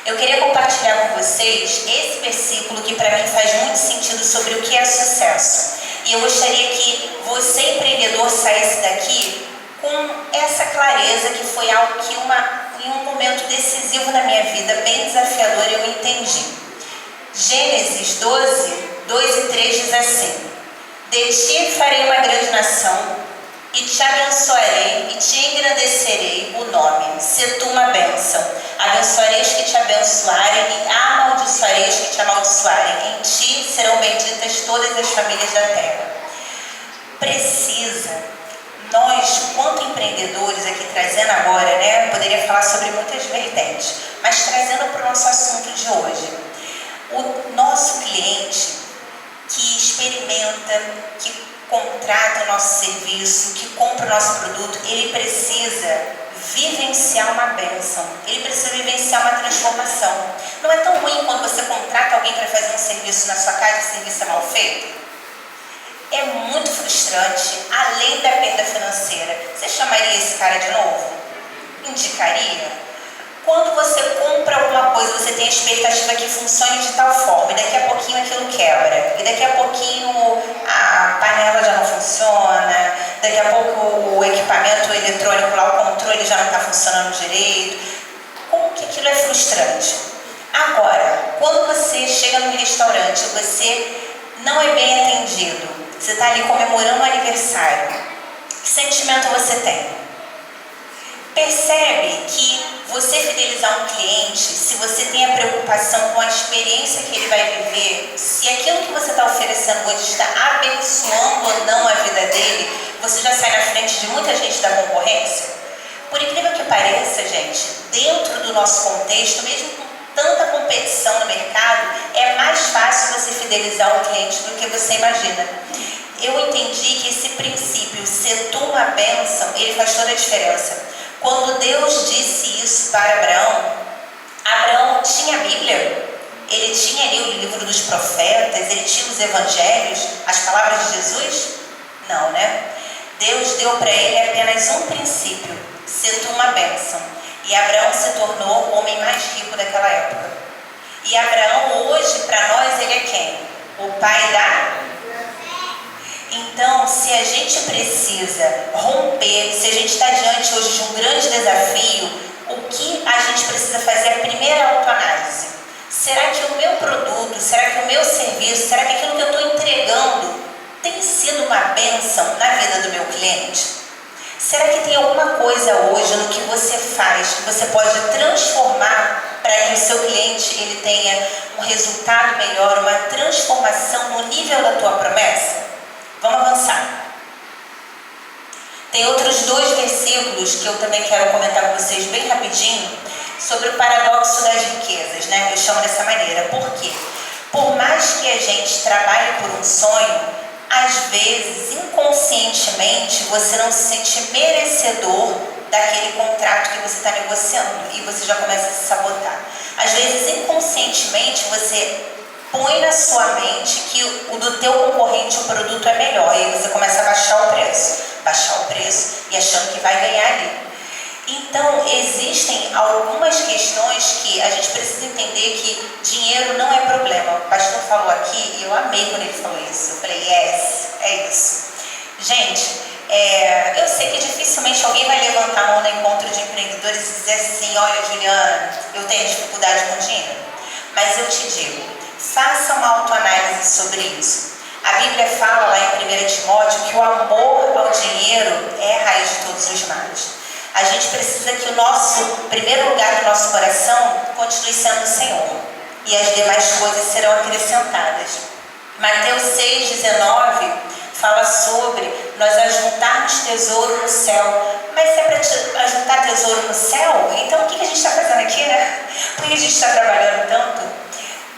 Eu queria compartilhar com vocês esse versículo que para mim faz muito sentido sobre o que é sucesso. E eu gostaria que você, empreendedor, saísse daqui com essa clareza, que foi algo que em um momento decisivo na minha vida, bem desafiador, eu entendi. Gênesis 12, 2 e 3 diz assim: de ti farei uma grande nação, e te abençoarei, e te engrandecerei o nome, se tu uma bênção. Abençoarei os que te abençoarem, e amaldiçoarei os que te amaldiçoarem. Em ti serão benditas todas as famílias da terra. Nós, quanto empreendedores, aqui trazendo agora, né, eu poderia falar sobre muitas vertentes, mas trazendo para o nosso assunto de hoje, o nosso cliente que experimenta, que contrata o nosso serviço, que compra o nosso produto, ele precisa vivenciar uma bênção, ele precisa vivenciar uma transformação. Não é tão ruim quando você contrata alguém para fazer um serviço na sua casa e o serviço é mal feito? É muito frustrante, além da perda financeira. Você chamaria esse cara de novo? Indicaria? Quando você compra alguma coisa, você tem a expectativa que funcione de tal forma, e daqui a pouquinho aquilo quebra, e daqui a pouquinho a panela já não funciona, daqui a pouco o equipamento eletrônico lá, o controle já não está funcionando direito. Como que aquilo é frustrante? Agora, quando você chega num restaurante, você não é bem atendido, você está ali comemorando um aniversário, que sentimento você tem? Percebe que você fidelizar um cliente, se você tem a preocupação com a experiência que ele vai viver, se aquilo que você está oferecendo hoje está abençoando ou não a vida dele, você já sai na frente de muita gente da concorrência? Por incrível que pareça, gente, dentro do nosso contexto, mesmo com tanta competição no mercado, é mais fácil você fidelizar um cliente do que você imagina. Eu entendi que esse princípio, ser tu uma bênção, ele faz toda a diferença. Quando Deus disse isso para Abraão, Abraão tinha a Bíblia, ele tinha ali o livro dos profetas, ele tinha os evangelhos, as palavras de Jesus? Não, né? Deus deu para ele apenas um princípio: ser tu uma bênção. E Abraão se tornou o homem mais rico daquela época. E Abraão hoje, para nós, ele é quem? O pai da... Então, se a gente precisa romper, se a gente está diante hoje de um grande desafio, o que a gente precisa fazer é a primeira autoanálise. Será que o meu produto, será que o meu serviço, será que aquilo que eu estou entregando tem sido uma bênção na vida do meu cliente? Será que tem alguma coisa hoje no que você faz que você pode transformar para que o seu cliente ele tenha um resultado melhor, uma transformação no nível da tua promessa? Vamos avançar. Tem outros 2 versículos que eu também quero comentar com vocês bem rapidinho sobre o paradoxo das riquezas, né? Eu chamo dessa maneira. Por quê? Por mais que a gente trabalhe por um sonho, às vezes, inconscientemente, você não se sente merecedor daquele contrato que você está negociando e você já começa a se sabotar. Às vezes, inconscientemente, você põe na sua mente que o do teu concorrente o produto é melhor, e aí você começa a baixar o preço e achando que vai ganhar ali. Então, existem algumas questões que a gente precisa entender que dinheiro não é problema. O pastor falou aqui e eu amei quando ele falou isso. Eu falei, yes, é isso. Gente, eu sei que dificilmente alguém vai levantar a mão no encontro de empreendedores e dizer assim: olha, Juliana, eu tenho dificuldade com dinheiro. Mas eu te digo, faça uma autoanálise sobre isso. A Bíblia fala lá em 1 Timóteo que o amor ao dinheiro é a raiz de todos os males. A gente precisa que o primeiro lugar do nosso coração continue sendo o Senhor. E as demais coisas serão acrescentadas. Mateus 6,19 fala sobre nós ajuntarmos tesouro no céu. Mas se é para ajuntar tesouro no céu, então o que a gente está fazendo aqui, né? Por que a gente está trabalhando tanto?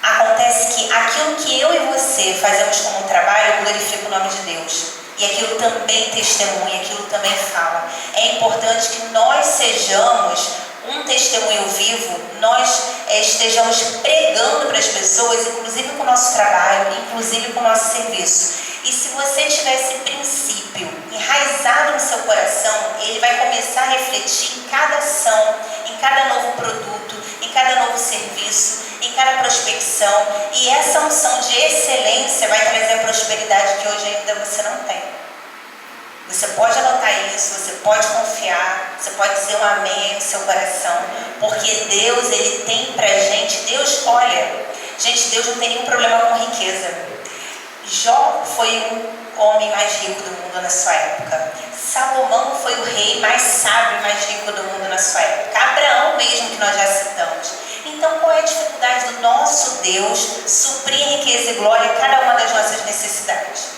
Acontece que aquilo que eu e você fazemos como trabalho glorifica o nome de Deus. E aquilo também testemunha, aquilo também fala. É importante que nós sejamos um testemunho vivo, nós estejamos pregando para as pessoas, inclusive com o nosso trabalho, inclusive com o nosso serviço. E se você tiver esse princípio enraizado no seu coração, ele vai começar a refletir em cada ação, em cada novo produto, em cada novo serviço, em cada prospecção. E essa unção de excelência vai trazer a prosperidade que hoje ainda você não tem. Você pode anotar isso, você pode confiar, você pode dizer um amém no seu coração, porque Deus, Ele tem pra gente, Deus, olha, gente, Deus não tem nenhum problema com riqueza. Jó foi o homem mais rico do mundo na sua época. Salomão foi o rei mais sábio e mais rico do mundo na sua época. Abraão mesmo, que nós já citamos. Então, qual é a dificuldade do nosso Deus suprir em riqueza e glória cada uma das nossas necessidades?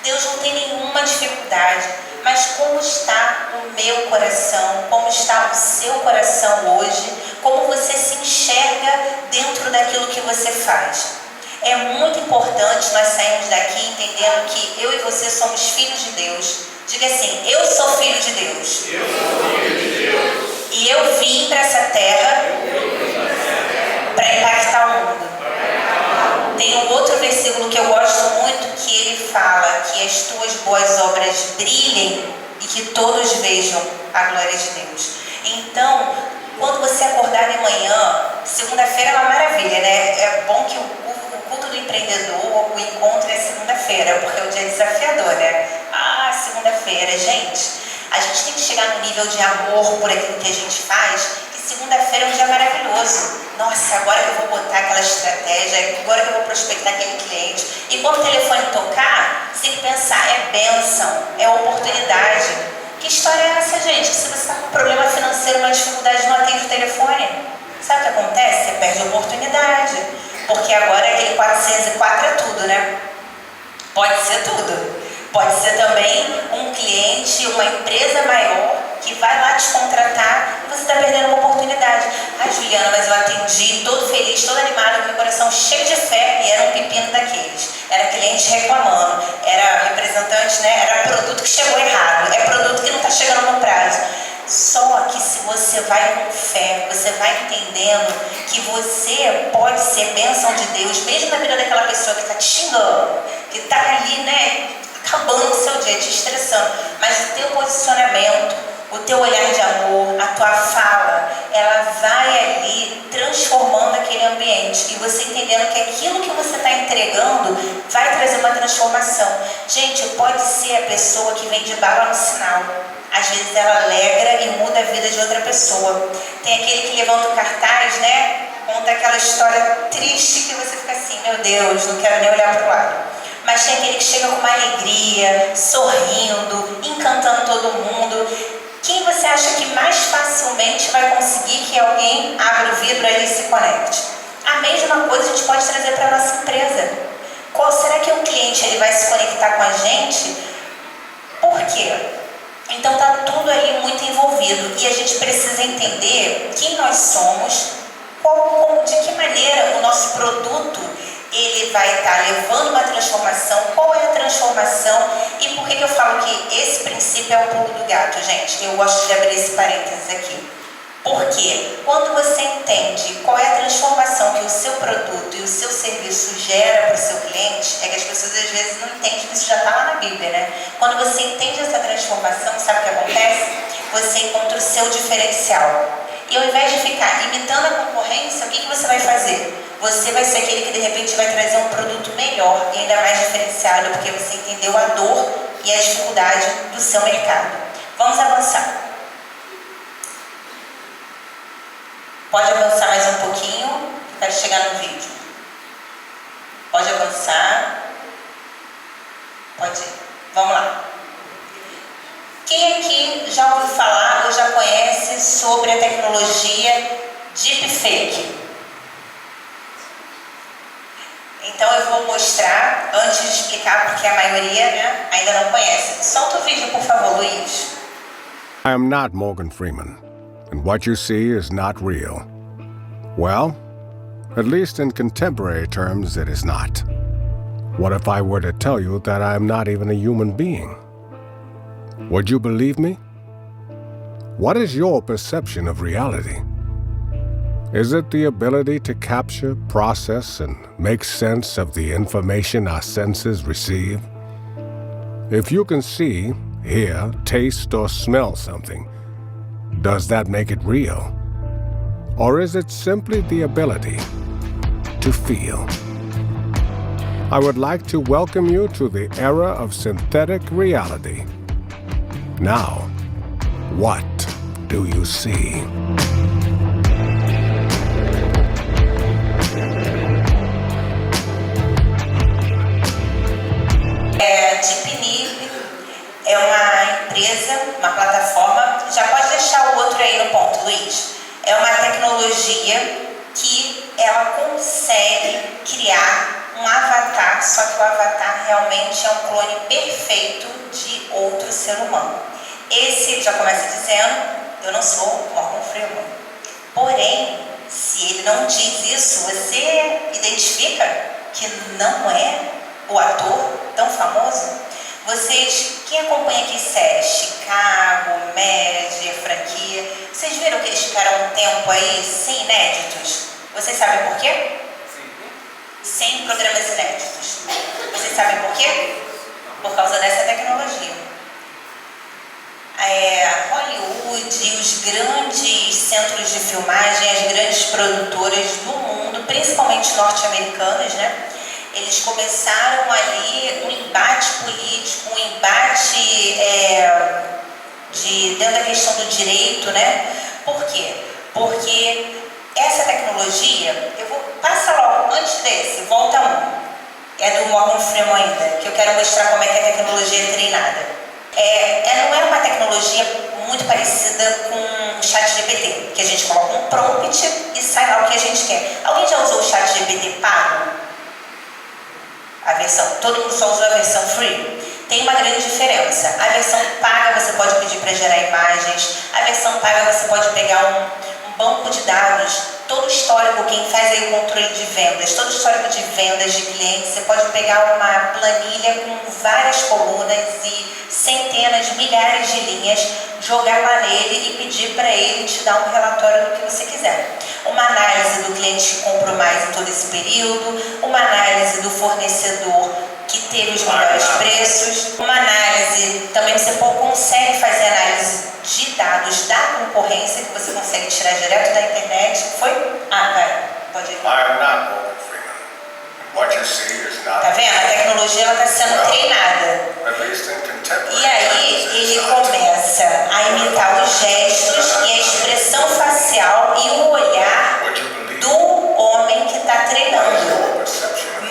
Deus não tem nenhuma dificuldade, mas como está o meu coração, como está o seu coração hoje, como você se enxerga dentro daquilo que você faz. É muito importante nós sairmos daqui entendendo que eu e você somos filhos de Deus. Diga assim, eu sou filho de Deus. Eu sou filho de Deus. E eu vim para essa terra para impactar o mundo. Tem um outro versículo que eu gosto muito, que ele fala que as tuas boas obras brilhem e que todos vejam a glória de Deus. Então, quando você acordar de manhã, segunda-feira é uma maravilha, né? É bom que o culto do empreendedor, o encontro é segunda-feira, porque é um dia desafiador, né? Segunda-feira, gente, a gente tem que chegar no nível de amor por aquilo que a gente faz, que segunda-feira é um dia maravilhoso. Nossa, agora que eu vou botar aquela estratégia, agora que eu vou prospectar aquele cliente. E quando o telefone tocar, você tem que pensar, é bênção, é oportunidade. Que história é essa, gente? Que se você está com um problema financeiro, uma dificuldade, não atende o telefone, sabe o que acontece? Você perde a oportunidade. Porque agora aquele 404 é tudo, né? Pode ser tudo. Pode ser também um cliente, uma empresa maior que vai lá te contratar e você está perdendo uma oportunidade. Juliana, mas eu atendi todo feliz, todo animado, com meu coração cheio de fé, e era um pepino daqueles. Era cliente reclamando, era representante, né? Era produto que chegou errado, é produto que não está chegando no prazo. Só que se você vai com fé, você vai entendendo que você pode ser bênção de Deus, mesmo na vida daquela pessoa que está te xingando, que está ali, né, acabando o seu dia, te estressando, mas o teu posicionamento, o teu olhar de amor, a tua fala, ela vai ali transformando aquele ambiente, e você entendendo que aquilo que você está entregando vai trazer uma transformação. Gente, pode ser a pessoa que vende bala no sinal. Às vezes ela alegra e muda a vida de outra pessoa. Tem aquele que levanta o cartaz, né? Conta aquela história triste que você fica assim, meu Deus, não quero nem olhar para o lado. Mas tem aquele que chega com uma alegria, sorrindo, encantando todo mundo. Quem você acha que mais facilmente vai conseguir que alguém abra o vidro ali e se conecte? A mesma coisa a gente pode trazer para a nossa empresa. Qual será que o cliente ele vai se conectar com a gente? Por quê? Então está tudo ali muito envolvido e a gente precisa entender quem nós somos, de que maneira o nosso produto ele vai estar levando uma transformação, qual é a transformação e por que eu falo que esse princípio é o pulo do gato, gente? Eu gosto de abrir esse parênteses aqui. Porque quando você entende qual é a transformação que o seu produto e o seu serviço gera para o seu cliente, é que as pessoas às vezes não entendem que isso já está lá na Bíblia, né? Quando você entende essa transformação, sabe o que acontece? Você encontra o seu diferencial. E ao invés de ficar imitando a concorrência, o que você vai fazer? Você vai ser aquele que de repente vai trazer um produto melhor e ainda mais diferenciado, porque você entendeu a dor e a dificuldade do seu mercado. Vamos avançar. Pode avançar mais um pouquinho, quero chegar no vídeo. Pode avançar. Pode ir. Vamos lá. Quem aqui já ouviu falar ou já conhece sobre a tecnologia Deepfake? Então eu vou mostrar, antes de explicar, porque a maioria, né, ainda não conhece. Solta o vídeo, por favor, Luiz. I am not Morgan Freeman, and what you see is not real. Well, at least in contemporary terms, it is not. What if I were to tell you that I am not even a human being? Would you believe me? What is your perception of reality? Is it the ability to capture, process, and make sense of the information our senses receive? If you can see, hear, taste, or smell something, does that make it real? Or is it simply the ability to feel? I would like to welcome you to the era of synthetic reality. Now, what do you see? DeepNib é uma empresa, uma plataforma. Já pode deixar o outro aí no ponto, Luiz. É uma tecnologia que ela consegue criar um avatar, só que o avatar realmente é um clone perfeito de outro ser humano. Esse já começa dizendo: eu não sou Morgan Freeman. Porém, se ele não diz isso, você identifica que não é o ator tão famoso? Vocês, quem acompanha aqui séries, Chicago, Média, franquia, vocês viram que eles ficaram um tempo aí sem inéditos? Vocês sabem por quê? Sem programas inéditos. Vocês sabem por quê? Por causa dessa tecnologia. Hollywood e os grandes centros de filmagem, as grandes produtoras do mundo, principalmente norte-americanas, né? Eles começaram ali um embate político, um embate dentro da questão do direito, né? Por quê? Porque essa tecnologia, passa logo, antes desse, volta é do Morgan Freeman ainda, que eu quero mostrar como é que a tecnologia é treinada. Não é uma tecnologia muito parecida com o ChatGPT, que a gente coloca um prompt e sai lá o que a gente quer. Alguém já usou o ChatGPT pago? A versão, todo mundo só usa a versão free. Tem uma grande diferença. A versão paga você pode pedir para gerar imagens. A versão paga você pode pegar um banco de dados, todo o histórico, quem faz aí o controle de vendas, todo o histórico de vendas de clientes. Você pode pegar uma planilha com várias colunas e centenas, milhares de linhas, jogar lá nele e pedir para ele te dar um relatório do que você quiser. Uma análise do cliente que comprou mais em todo esse período, uma análise do fornecedor que teve os melhores preços, uma análise, também você consegue fazer análise de dados da concorrência, que você consegue tirar direto da internet. Pode ir. Tá vendo? A tecnologia está sendo treinada. E aí ele começa a imitar os gestos e a expressão facial e o olhar do homem que está treinando.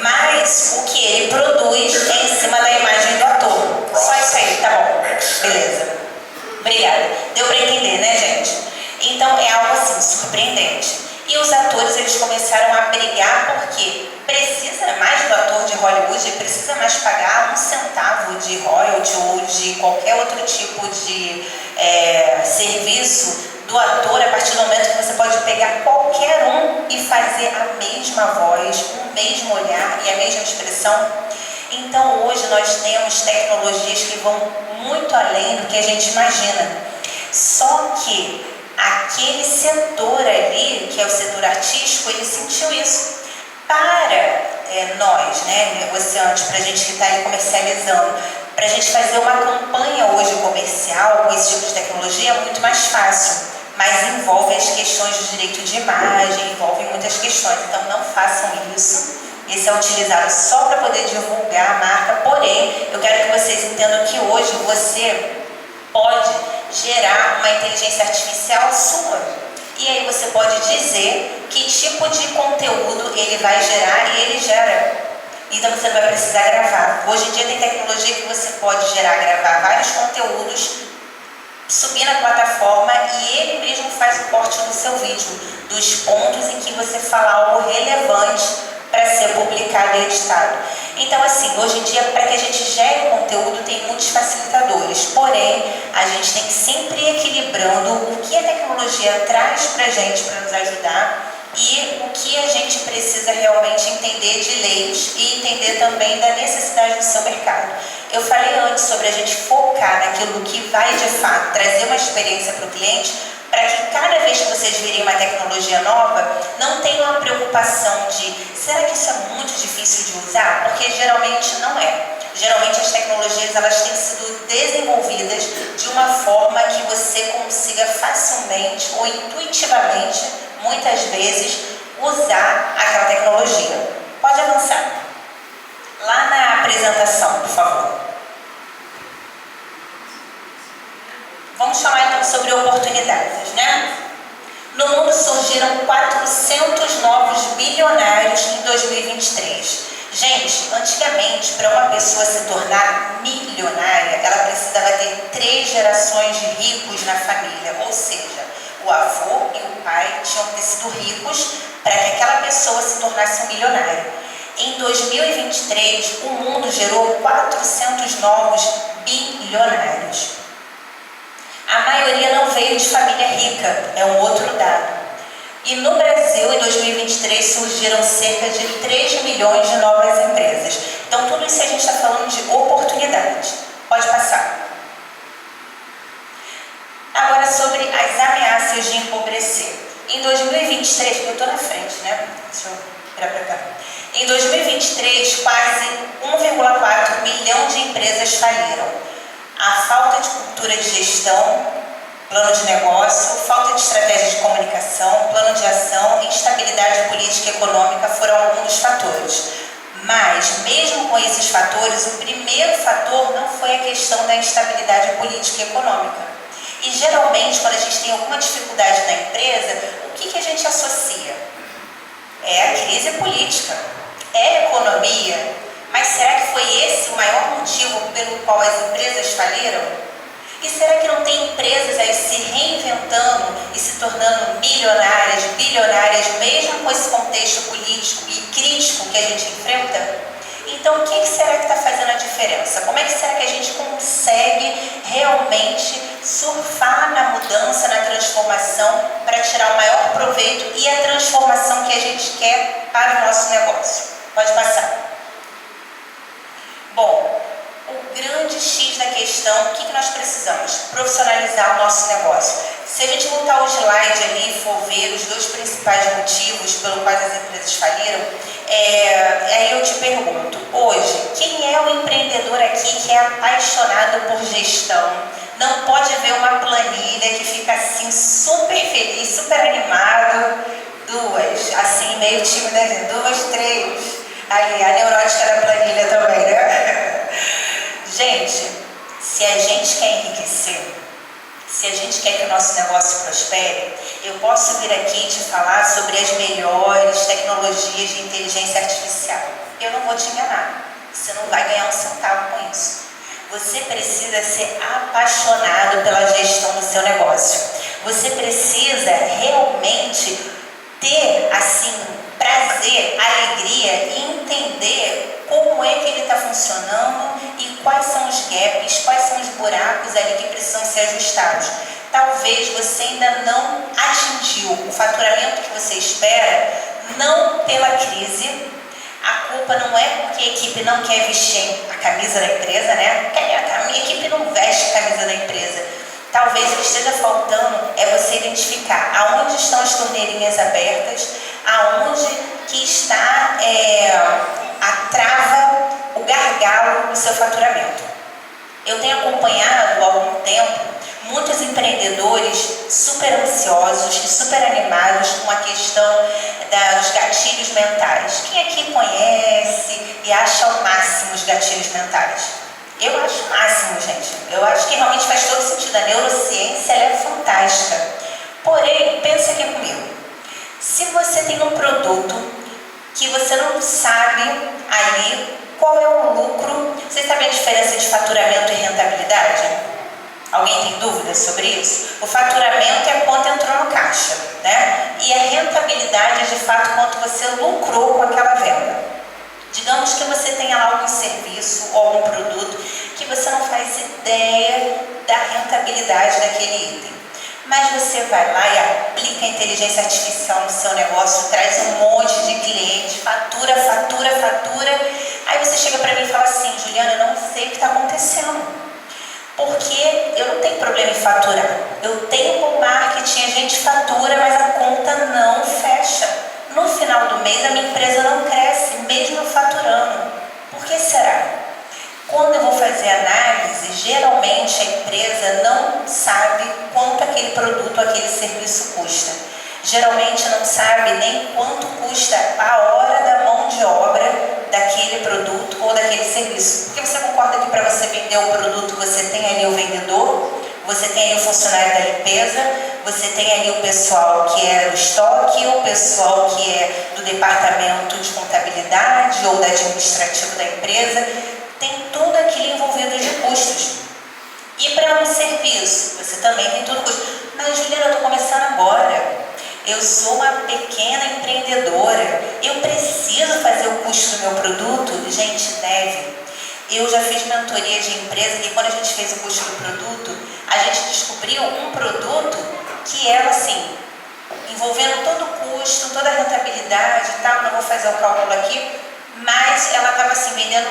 Mas o que ele produz é em cima da imagem do ator. Só isso aí, tá bom. Beleza. Obrigada. Deu para entender, né, gente? Então é algo assim, surpreendente. E os atores, eles começaram a brigar porque precisa mais do ator de Hollywood, precisa mais pagar 1 centavo de royalty ou de qualquer outro tipo de serviço do ator, a partir do momento que você pode pegar qualquer um e fazer a mesma voz, o mesmo olhar e a mesma expressão. Então hoje nós temos tecnologias que vão muito além do que a gente imagina. Só que aquele setor ali, que é o setor artístico, ele sentiu isso. Para nós, né, negociantes, para a gente que está aí comercializando, para a gente fazer uma campanha hoje comercial com esse tipo de tecnologia é muito mais fácil. Mas envolve as questões do direito de imagem, envolve muitas questões. Então não façam isso. Esse é utilizado só para poder divulgar a marca. Porém, eu quero que vocês entendam que hoje você pode gerar uma inteligência artificial sua. E aí você pode dizer que tipo de conteúdo ele vai gerar e ele gera. Então você não vai precisar gravar. Hoje em dia tem tecnologia que você pode gravar vários conteúdos, subir na plataforma e ele mesmo faz o corte do seu vídeo, dos pontos em que você fala algo relevante para ser publicado e editado. Então assim, hoje em dia, para que a gente gere conteúdo, tem muitos facilitadores, porém a gente tem que sempre ir equilibrando o que a tecnologia traz para a gente para nos ajudar e o que a gente precisa realmente entender de leis e entender também da necessidade do seu mercado. Eu falei antes sobre a gente focar naquilo que vai de fato trazer uma experiência para o cliente, para que cada vez que vocês virem uma tecnologia nova, não tenham a preocupação de será que isso é muito difícil de usar? Porque geralmente não é. Geralmente as tecnologias elas têm sido desenvolvidas de uma forma que você consiga facilmente ou intuitivamente, muitas vezes, usar aquela tecnologia. Pode avançar. Lá na apresentação, por favor. Vamos falar então sobre oportunidades, né? No mundo surgiram 400 novos bilionários em 2023. Gente, antigamente, para uma pessoa se tornar milionária, ela precisava ter 3 gerações de ricos na família, ou seja, o avô e o pai tinham que ter sido ricos para que aquela pessoa se tornasse um milionário. Em 2023, o mundo gerou 400 novos bilionários. A maioria não veio de família rica, é um outro dado. E no Brasil, em 2023, surgiram cerca de 3 milhões de novas empresas. Então, tudo isso a gente está falando de oportunidade. Pode passar. Agora, sobre as ameaças de empobrecer. Em 2023, eu estou na frente, né? Deixa eu virar para cá. Em 2023, quase 1,4 milhão de empresas faliram. A falta de cultura de gestão, plano de negócio, falta de estratégia de comunicação, plano de ação e instabilidade política e econômica foram alguns dos fatores. Mas, mesmo com esses fatores, o primeiro fator não foi a questão da instabilidade política e econômica. E, geralmente, quando a gente tem alguma dificuldade na empresa, o que a gente associa? É a crise política, é a economia. Mas será que foi esse o maior motivo pelo qual as empresas faliram? E será que não tem empresas aí se reinventando e se tornando milionárias, bilionárias, mesmo com esse contexto político e crítico que a gente enfrenta? Então, o que será que está fazendo a diferença? Como é que será que a gente consegue realmente surfar na mudança, na transformação, para tirar o maior proveito e a transformação que a gente quer para o nosso negócio? Pode passar. Bom, o grande X da questão, o que nós precisamos? Profissionalizar o nosso negócio. Se a gente voltar ao slide ali e for ver os 2 principais motivos pelos quais as empresas faliram, aí eu te pergunto, hoje, quem é o empreendedor aqui que é apaixonado por gestão? Não pode ver uma planilha que fica assim super feliz, super animado, 2, assim meio tímida, 2, 3... Ali, a neurótica da planilha também, né? Gente, se a gente quer enriquecer, se a gente quer que o nosso negócio prospere, eu posso vir aqui te falar sobre as melhores tecnologias de inteligência artificial. Eu não vou te enganar, você não vai ganhar um centavo com isso. Você precisa ser apaixonado pela gestão do seu negócio. Você precisa realmente ter, assim, prazer, alegria e entender como é que ele está funcionando e quais são os gaps, quais são os buracos ali que precisam ser ajustados. Talvez você ainda não atingiu o faturamento que você espera, não pela crise. A culpa não é porque a equipe não quer vestir a camisa da empresa, né? A minha equipe não veste a camisa da empresa. Talvez o que esteja faltando é você identificar aonde estão as torneirinhas abertas, aonde que está a trava, o gargalo do seu faturamento. Eu tenho acompanhado há algum tempo muitos empreendedores super ansiosos e super animados com a questão dos gatilhos mentais. Quem aqui conhece e acha ao máximo os gatilhos mentais? Eu acho o máximo, gente. Eu acho que realmente faz todo sentido. A neurociência ela é fantástica. Porém, pensa aqui comigo. Se você tem um produto que você não sabe ali qual é o lucro, você sabe a diferença de faturamento e rentabilidade? Alguém tem dúvidas sobre isso? O faturamento é quanto entrou no caixa, né? E a rentabilidade é de fato quanto você lucrou com aquela venda. Digamos que você tenha lá algum serviço ou algum produto que você não faz ideia da rentabilidade daquele item. Mas você vai lá e aplica a inteligência artificial no seu negócio, traz um monte de clientes, fatura. Aí você chega para mim e fala assim, Juliana, eu não sei o que está acontecendo. Porque eu não tenho problema em faturar. Eu tenho bom marketing, a gente fatura, mas a conta não fecha. No final do mês a minha empresa não cresce, mesmo eu faturando. Por que será? Quando eu vou fazer análise, geralmente a empresa não sabe quanto aquele produto, aquele serviço custa. Geralmente não sabe nem quanto custa a hora da mão de obra daquele produto ou daquele serviço. Porque você concorda que para você vender o produto, você tem ali o vendedor, você tem ali o funcionário da limpeza, você tem ali o pessoal que é do estoque, o pessoal que é do departamento de contabilidade ou da administrativo da empresa. Tem tudo aquilo envolvido de custos. E para um serviço, você também tem tudo custo. Mas Juliana, eu estou começando agora. Eu sou uma pequena empreendedora. Eu preciso fazer o custo do meu produto? Gente, deve. Eu já fiz mentoria de empresa que quando a gente fez o custo do produto, a gente descobriu um produto que era assim, envolvendo todo o custo, toda a rentabilidade e tal, não vou fazer o cálculo aqui, mas ela estava assim, vendendo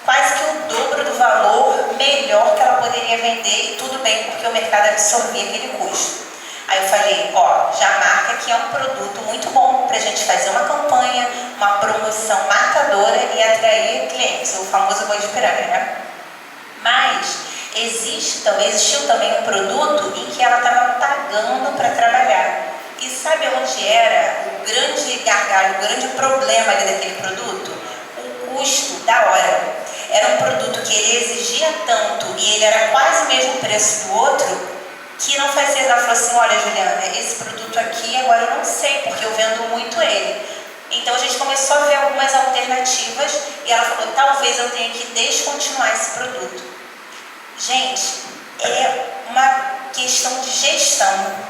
quase que o dobro do valor melhor que ela poderia vender, e tudo bem, porque o mercado absorvia aquele custo. Aí eu falei, ó, já marca que é um produto muito bom para a gente fazer uma campanha, uma promoção matadora e atrair clientes, o famoso boi de piranha, né? Mas existiu também um produto em que ela estava pagando para trabalhar. E sabe onde era o grande gargalo, o grande problema ali daquele produto? O custo da hora. Era um produto que ele exigia tanto e ele era quase o mesmo preço do outro, que não fazia. Ela falou assim, olha Juliana, esse produto aqui agora eu não sei, porque eu vendo muito ele. Então a gente começou a ver algumas alternativas e ela falou, talvez eu tenha que descontinuar esse produto. Gente, é uma questão de gestão.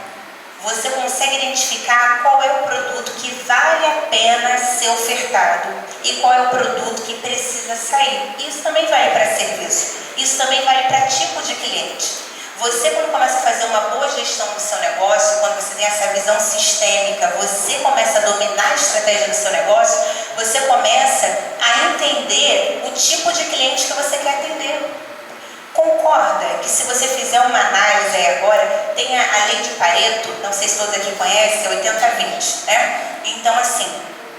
Você consegue identificar qual é o produto que vale a pena ser ofertado e qual é o produto que precisa sair. Isso também vale para serviço, isso também vale para tipo de cliente. Você, quando começa a fazer uma boa gestão do seu negócio, quando você tem essa visão sistêmica, você começa a dominar a estratégia do seu negócio, você começa a entender o tipo de cliente que você quer atender. Concorda que se você fizer uma análise aí agora, tem a lei de Pareto, não sei se todos aqui conhecem, é 80-20, né? Então, assim,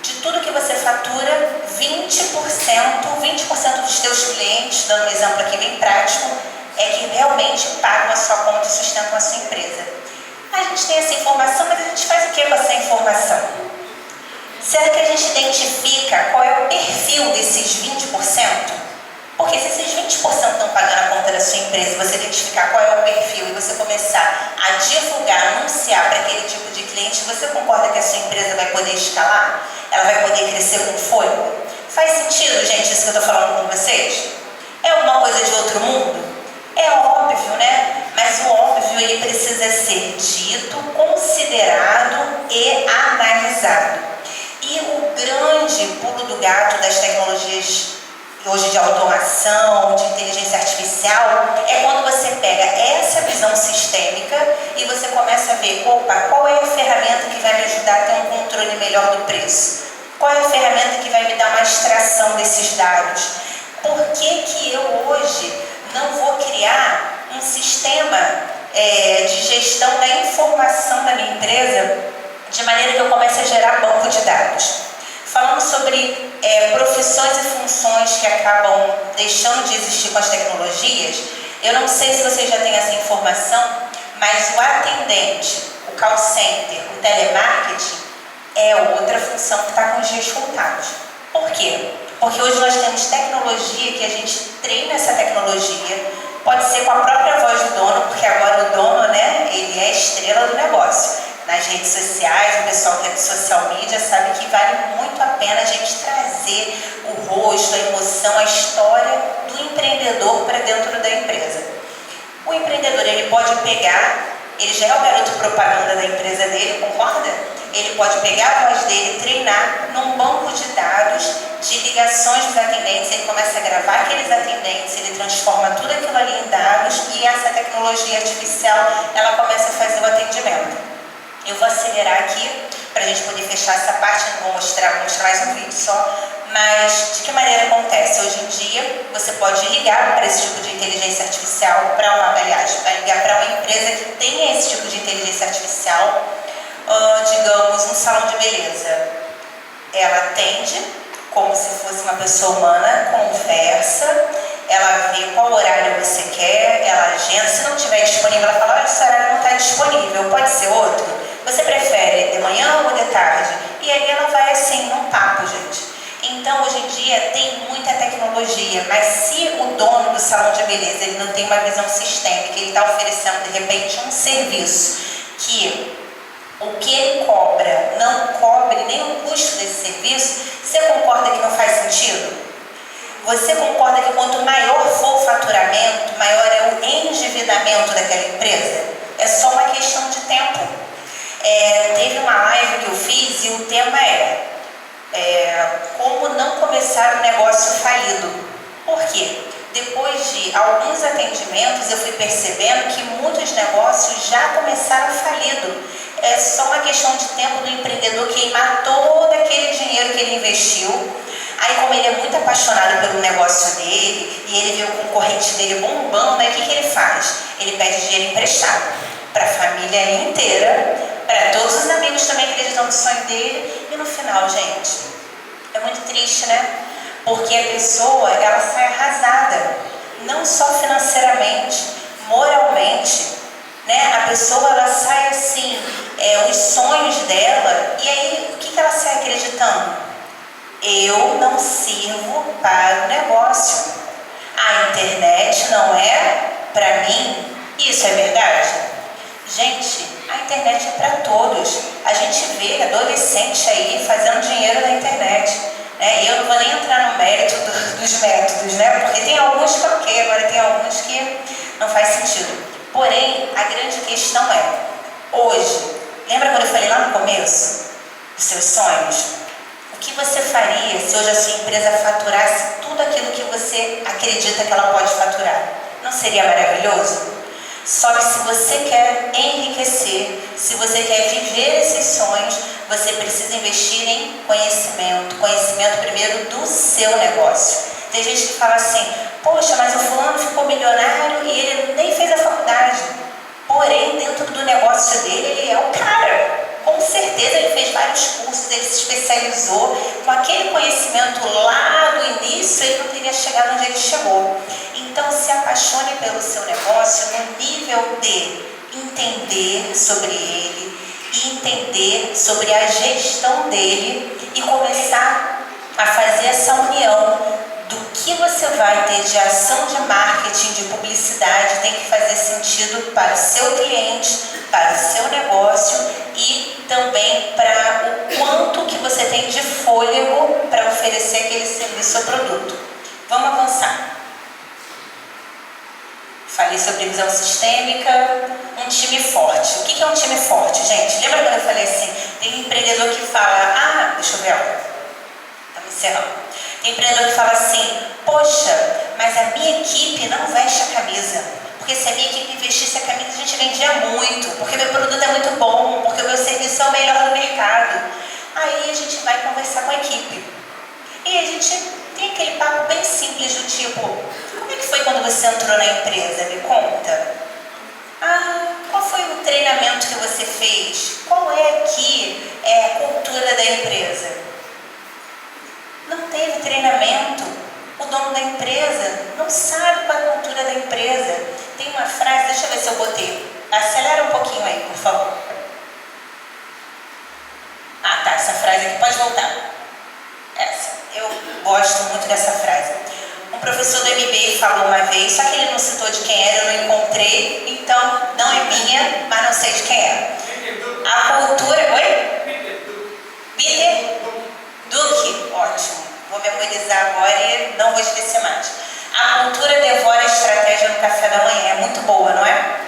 de tudo que você fatura, 20% dos teus clientes, dando um exemplo aqui bem prático, é que realmente pagam a sua conta e sustentam a sua empresa. A gente tem essa informação, mas a gente faz o que com essa informação? Será que a gente identifica qual é o perfil desses 20%? Porque se esses 20% estão pagando a conta da sua empresa, você identificar qual é o perfil e você começar a divulgar, anunciar para aquele tipo de cliente, você concorda que a sua empresa vai poder escalar? Ela vai poder crescer com fôlego? Faz sentido, gente, isso que eu estou falando com vocês? É alguma coisa de outro mundo? É óbvio, né? Mas o óbvio ele precisa ser dito, considerado e analisado. E o grande pulo do gato das tecnologias hoje de automação, de inteligência artificial, é quando você pega essa visão sistêmica e você começa a ver, opa, qual é a ferramenta que vai me ajudar a ter um controle melhor do preço? Qual é a ferramenta que vai me dar uma extração desses dados? Por que eu hoje não vou criar um sistema de gestão da informação da minha empresa de maneira que eu comece a gerar banco de dados? Falando sobre profissões e funções que acabam deixando de existir com as tecnologias, eu não sei se vocês já têm essa informação, mas o atendente, o call center, o telemarketing é outra função que está com os dias contados. Por quê? Porque hoje nós temos tecnologia que a gente treina essa tecnologia, pode ser com a própria voz do dono, porque agora o dono, né, ele é a estrela do negócio. Nas redes sociais, o pessoal que é de social media sabe que vale muito a pena a gente trazer o rosto, a emoção, a história do empreendedor para dentro da empresa. O empreendedor, ele pode pegar, ele já é o garoto propaganda da empresa dele, concorda? Ele pode pegar a voz dele, treinar num banco de dados, de ligações dos atendentes, ele começa a gravar aqueles atendentes, ele transforma tudo aquilo ali em dados e essa tecnologia artificial, ela começa a fazer o atendimento. Eu vou acelerar aqui para a gente poder fechar essa parte, não vou mostrar mais um vídeo só, mas de que maneira acontece? Hoje em dia, você pode ligar para esse tipo de inteligência artificial, para ligar para uma empresa que tenha esse tipo de inteligência artificial, digamos, um salão de beleza. Ela atende como se fosse uma pessoa humana, conversa, ela vê qual horário você quer, ela agenda, se não estiver disponível, ela fala, olha, esse horário não está disponível, pode ser outro? Você prefere de manhã ou de tarde? E aí ela vai assim, num papo, gente. Então, hoje em dia, tem muita tecnologia, mas se o dono do salão de beleza ele não tem uma visão sistêmica, ele está oferecendo, de repente, um serviço que o que ele cobra não cobre nem o custo desse serviço, você concorda que não faz sentido? Você concorda que quanto maior for o faturamento, maior é o endividamento daquela empresa? É só uma questão de tempo. Teve uma live que eu fiz e o tema como não começar um negócio falido. Por quê? Depois de alguns atendimentos, eu fui percebendo que muitos negócios já começaram falido. É só uma questão de tempo do empreendedor queimar todo aquele dinheiro que ele investiu. Aí, como ele é muito apaixonado pelo negócio dele e ele vê o concorrente dele bombando, né, o que ele faz? Ele pede dinheiro emprestado para a família inteira, para todos os amigos também acreditam no sonho dele. E no final, gente, é muito triste, né? Porque a pessoa, ela sai arrasada, não só financeiramente, moralmente, né? A pessoa, ela sai assim, os sonhos dela, e aí o que ela sai acreditando? Eu não sirvo para o negócio. A internet não é para mim. Isso é verdade? Gente, a internet é para todos. A gente vê adolescente aí fazendo dinheiro na internet. Eu não vou nem entrar no mérito dos métodos, né? Porque tem alguns que ok, agora tem alguns que não faz sentido. Porém, a grande questão hoje, lembra quando eu falei lá no começo dos seus sonhos? O que você faria se hoje a sua empresa faturasse tudo aquilo que você acredita que ela pode faturar? Não seria maravilhoso? Só que se você quer enriquecer, se você quer viver esses sonhos, você precisa investir em conhecimento. Conhecimento primeiro do seu negócio. Tem gente que fala assim, poxa, mas o fulano ficou milionário e ele nem fez a faculdade. Porém, dentro do negócio dele, ele é o cara. Com certeza ele fez vários cursos, ele se especializou. Com aquele conhecimento lá do início, ele não teria chegado onde ele chegou. Então, se apaixone pelo seu negócio no nível de entender sobre ele e entender sobre a gestão dele e começar a fazer essa união do que você vai ter de ação de marketing, de publicidade, tem que fazer sentido para o seu cliente, para o seu negócio e também para o quanto que você tem de fôlego para oferecer aquele serviço ou produto. Vamos avançar. Falei sobre visão sistêmica, um time forte. O que é um time forte, gente? Lembra quando eu falei assim, tem um empreendedor que fala, deixa eu ver, estamos encerrando. Tem empreendedor que fala assim, poxa, mas a minha equipe não veste a camisa. Porque se a minha equipe vestisse a camisa, a gente vendia muito. Porque meu produto é muito bom, porque o meu serviço é o melhor do mercado. Aí a gente vai conversar com a equipe. E a gente tem aquele papo bem simples do tipo, como é que foi quando você entrou na empresa? Me conta. Qual foi o treinamento que você fez? Qual é aqui a cultura da empresa? Não teve treinamento. O dono da empresa não sabe qual é a cultura da empresa. Tem uma frase, deixa eu ver se eu botei. Acelera um pouquinho aí, por favor. Tá, essa frase aqui, pode voltar. Essa, eu gosto muito dessa frase. Um professor do MBA falou uma vez, só que ele não citou de quem era, eu não encontrei, então não é minha, mas não sei de quem é. A cultura... Oi? Peter Duque, ótimo. Vou memorizar agora e não vou esquecer mais. A cultura devora a estratégia no café da manhã. É muito boa, não é?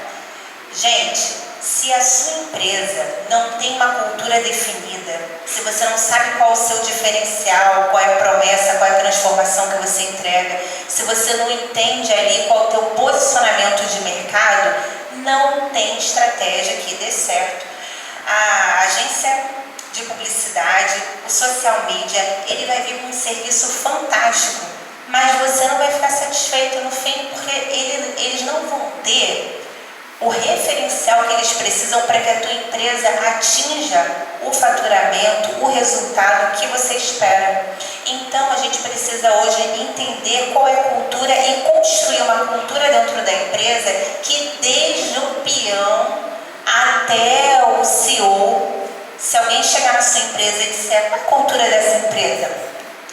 Gente, Se a sua empresa não tem uma cultura definida, se você não sabe qual é o seu diferencial, qual é a promessa, qual é a transformação que você entrega, se você não entende ali qual é o teu posicionamento de mercado, não tem estratégia que dê certo. A agência de publicidade, o social media, ele vai vir com um serviço fantástico, mas você não vai ficar satisfeito no fim, porque eles não vão ter o referencial que eles precisam para que a tua empresa atinja o faturamento, o resultado que você espera. Então, a gente precisa hoje entender qual é a cultura e construir uma cultura dentro da empresa que desde o peão até o CEO, se alguém chegar na sua empresa e disser qual é a cultura dessa empresa,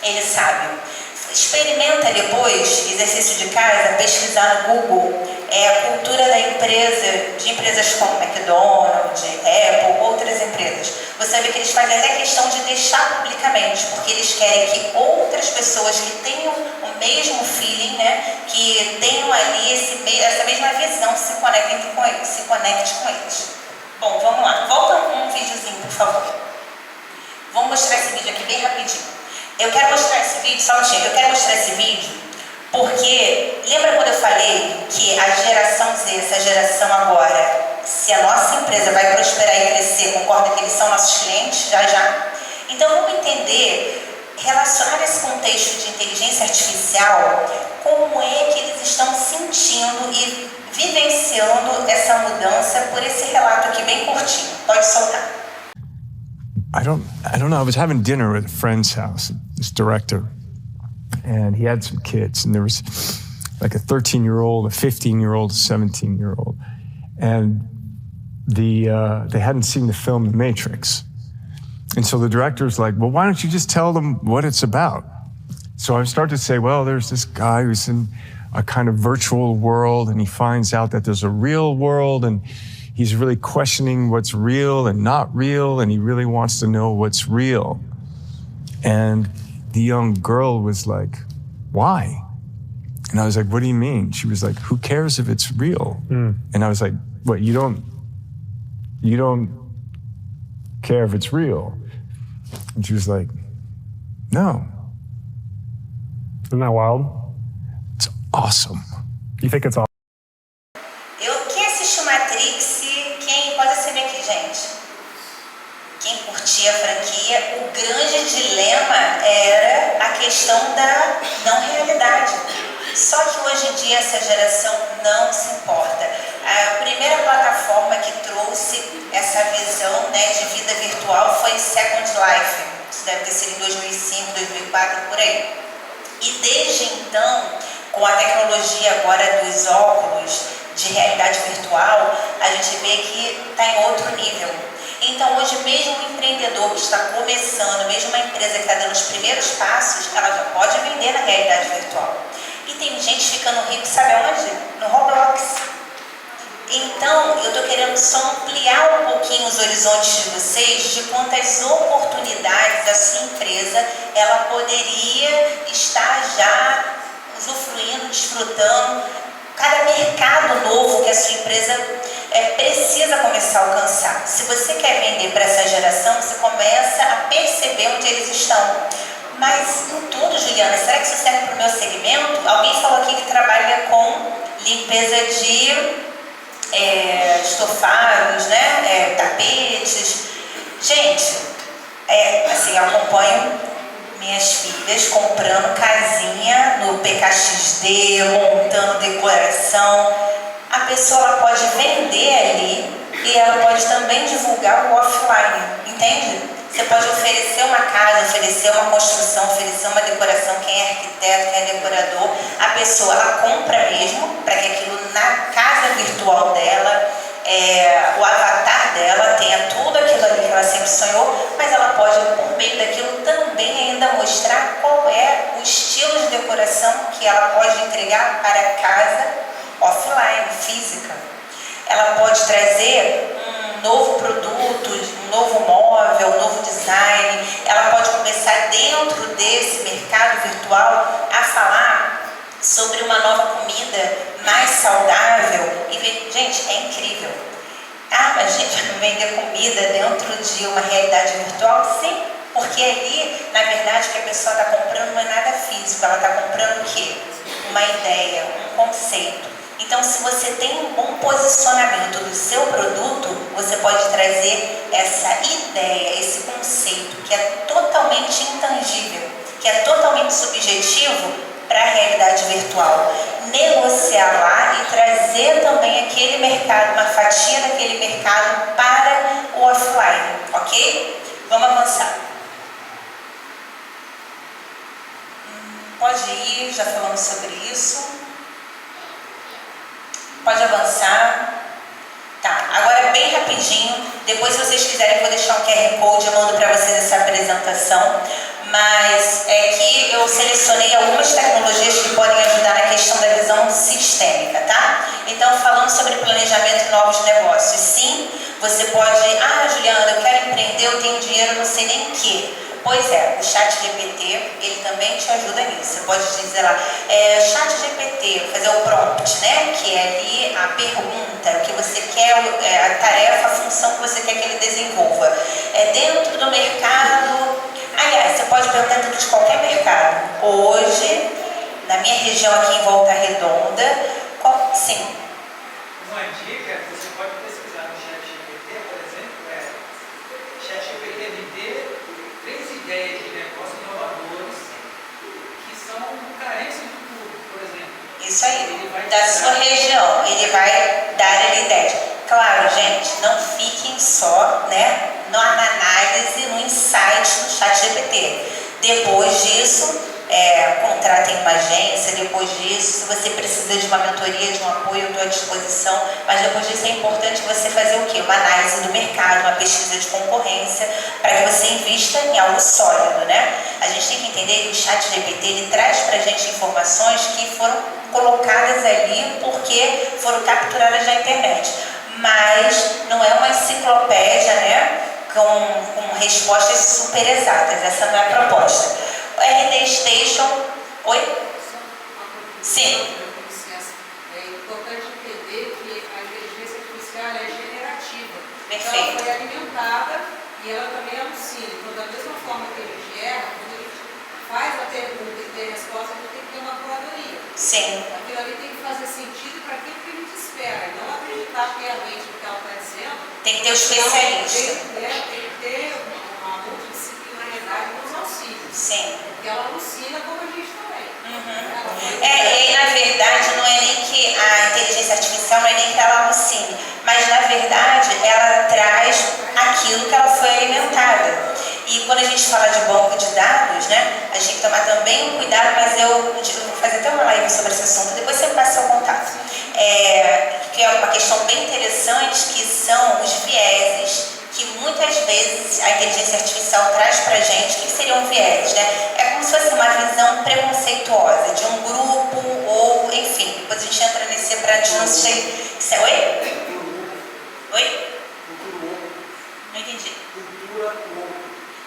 ele sabe. Experimenta depois, exercício de casa, pesquisar no Google a cultura da empresa, de empresas como McDonald's, Apple, outras empresas. Você vê que eles fazem até questão de deixar publicamente, porque eles querem que outras pessoas que tenham o mesmo feeling, né, que tenham ali essa mesma visão, se conectem com eles. Bom, vamos lá. Volta um videozinho, por favor. Vamos mostrar esse vídeo aqui bem rapidinho. Eu quero mostrar esse vídeo, só um minutinho, eu quero mostrar esse vídeo porque, lembra quando eu falei que a geração Z, essa geração agora, se a nossa empresa vai prosperar e crescer, concorda que eles são nossos clientes? Já. Então vamos entender, relacionar esse contexto de inteligência artificial, como é que eles estão sentindo e vivenciando essa mudança por esse relato aqui bem curtinho. Pode soltar. I don't know. I was having dinner at a friend's house, this director, and he had some kids, and there was like a 13-year-old, a 15-year-old, a 17-year-old, and they hadn't seen the film The Matrix. And so the director's like, well, why don't you just tell them what it's about? So I started to say, well, there's this guy who's in a kind of virtual world, and he finds out that there's a real world, and he's really questioning what's real and not real, and he really wants to know what's real. And the young girl was like, why? And I was like, what do you mean? She was like, who cares if it's real? And I was like, what, you don't care if it's real? And she was like, no. Isn't that wild? It's awesome. You think it's awesome? Quem assistiu Matrix, pode acender aqui, gente. Quem curtia a franquia, o grande dilema era a questão da não realidade. Só que hoje em dia essa geração não se importa. A primeira plataforma que trouxe essa visão, né, de vida virtual foi Second Life. Isso deve ter sido em 2005, 2004, por aí. E desde então, com a tecnologia agora dos óculos de realidade virtual, a gente vê que está em outro nível. Então hoje mesmo um empreendedor que está começando, mesmo uma empresa que está dando os primeiros passos, ela já pode vender na realidade virtual. E tem gente ficando rico, sabe aonde? No Roblox. Então eu estou querendo só ampliar um pouquinho os horizontes de vocês de quantas oportunidades a sua empresa ela poderia estar já usufruindo, desfrutando, cada mercado novo que a sua empresa precisa começar a alcançar. Se você quer vender para essa geração, você começa a perceber onde eles estão. Mas em tudo, Juliana, será que isso serve para o meu segmento? Alguém falou aqui que trabalha com limpeza de estofados, né? Tapetes. Gente, assim, eu acompanho minhas filhas comprando casinha no PKXD, montando decoração. A pessoa ela pode vender ali e ela pode também divulgar o offline, entende? Você pode oferecer uma casa, oferecer uma construção, oferecer uma decoração. Quem é arquiteto, quem é decorador, a pessoa ela compra mesmo para que aquilo na casa virtual dela, o avatar dela tenha tudo aquilo ali que ela sempre sonhou, mas ela pode, por meio daquilo, também ainda mostrar qual é o estilo de decoração que ela pode entregar para a casa offline, física. Ela pode trazer um novo produto, um novo móvel, um novo design. Ela pode começar dentro desse mercado virtual a falar sobre uma nova comida mais saudável. E, gente, é incrível. Ah, mas gente, vender comida dentro de uma realidade virtual? Sim, porque ali, na verdade, o que a pessoa está comprando não é nada físico, ela está comprando o quê? Uma ideia, um conceito. Então, se você tem um bom posicionamento do seu produto, você pode trazer essa ideia, esse conceito que é totalmente intangível, que é totalmente subjetivo para a realidade virtual. Negociar lá e trazer também aquele mercado, uma fatia daquele mercado para o offline, ok? Vamos avançar. Pode ir, já falamos sobre isso. Pode avançar. Tá, agora bem rapidinho, depois se vocês quiserem eu vou deixar um QR Code, eu mando para vocês essa apresentação, mas é que eu selecionei algumas tecnologias que podem ajudar na questão da visão sistêmica, tá? Então, falando sobre planejamento e novos negócios, sim, você pode, Juliana, eu quero empreender, eu tenho dinheiro, não sei nem o quê. Pois é, o ChatGPT, ele também te ajuda nisso. Você pode dizer lá, ChatGPT, fazer o prompt, né? Que é ali a pergunta, o que você quer, a tarefa, a função que você quer que ele desenvolva. Dentro do mercado, aliás, você pode perguntar dentro de qualquer mercado. Hoje, na minha região aqui em Volta Redonda, sim. Uma dica, você pode pesquisar no ChatGPT, por exemplo, ChatGPT me dê 3 ideias de negócio inovadores que são carência do público, por exemplo. Isso aí, da sua região, ele vai dar a ideia. Claro, gente, não fiquem só, né, na análise, no insight do ChatGPT. Depois disso, contratem uma agência. Depois disso, se você precisa de uma mentoria, de um apoio, eu estou à disposição. Mas depois disso é importante você fazer o quê? Uma análise do mercado, uma pesquisa de concorrência, para que você invista em algo sólido, né? A gente tem que entender que o ChatGPT, ele traz para a gente informações que foram colocadas ali porque foram capturadas na internet. Mas não é uma enciclopédia, né, com respostas super exatas. Essa não é a proposta. O RD Station... Oi? Sim. É importante entender que a inteligência artificial é generativa. Perfeito. Então, ela foi alimentada e ela também alucina. Então, da mesma forma que ele gera, quando ele faz a pergunta e tem a resposta, ele tem que ter uma curadoria. Sim. Aquilo ali tem que fazer sentido para aquilo que a gente espera. E não acreditar piamente no que ela está dizendo. Tem que ter o especialista. Tem que ter uma multidisciplinaridade nos auxílios. Sim. Porque ela alucina como a gente também. E na verdade não é nem que a inteligência artificial, não é nem que ela alucine, mas na verdade ela traz aquilo que ela foi alimentada. E quando a gente fala de banco de dados, né, a gente tem que tomar também um cuidado, mas eu vou fazer até uma live sobre esse assunto, depois você me passa seu contato. Que é uma questão bem interessante, que são os vieses que muitas vezes a inteligência artificial traz pra gente. O que seriam vieses, né? É como se fosse uma visão preconceituosa de um grupo, ou enfim, depois a gente entra nesse pra não sei. Oi? Oi? Não entendi.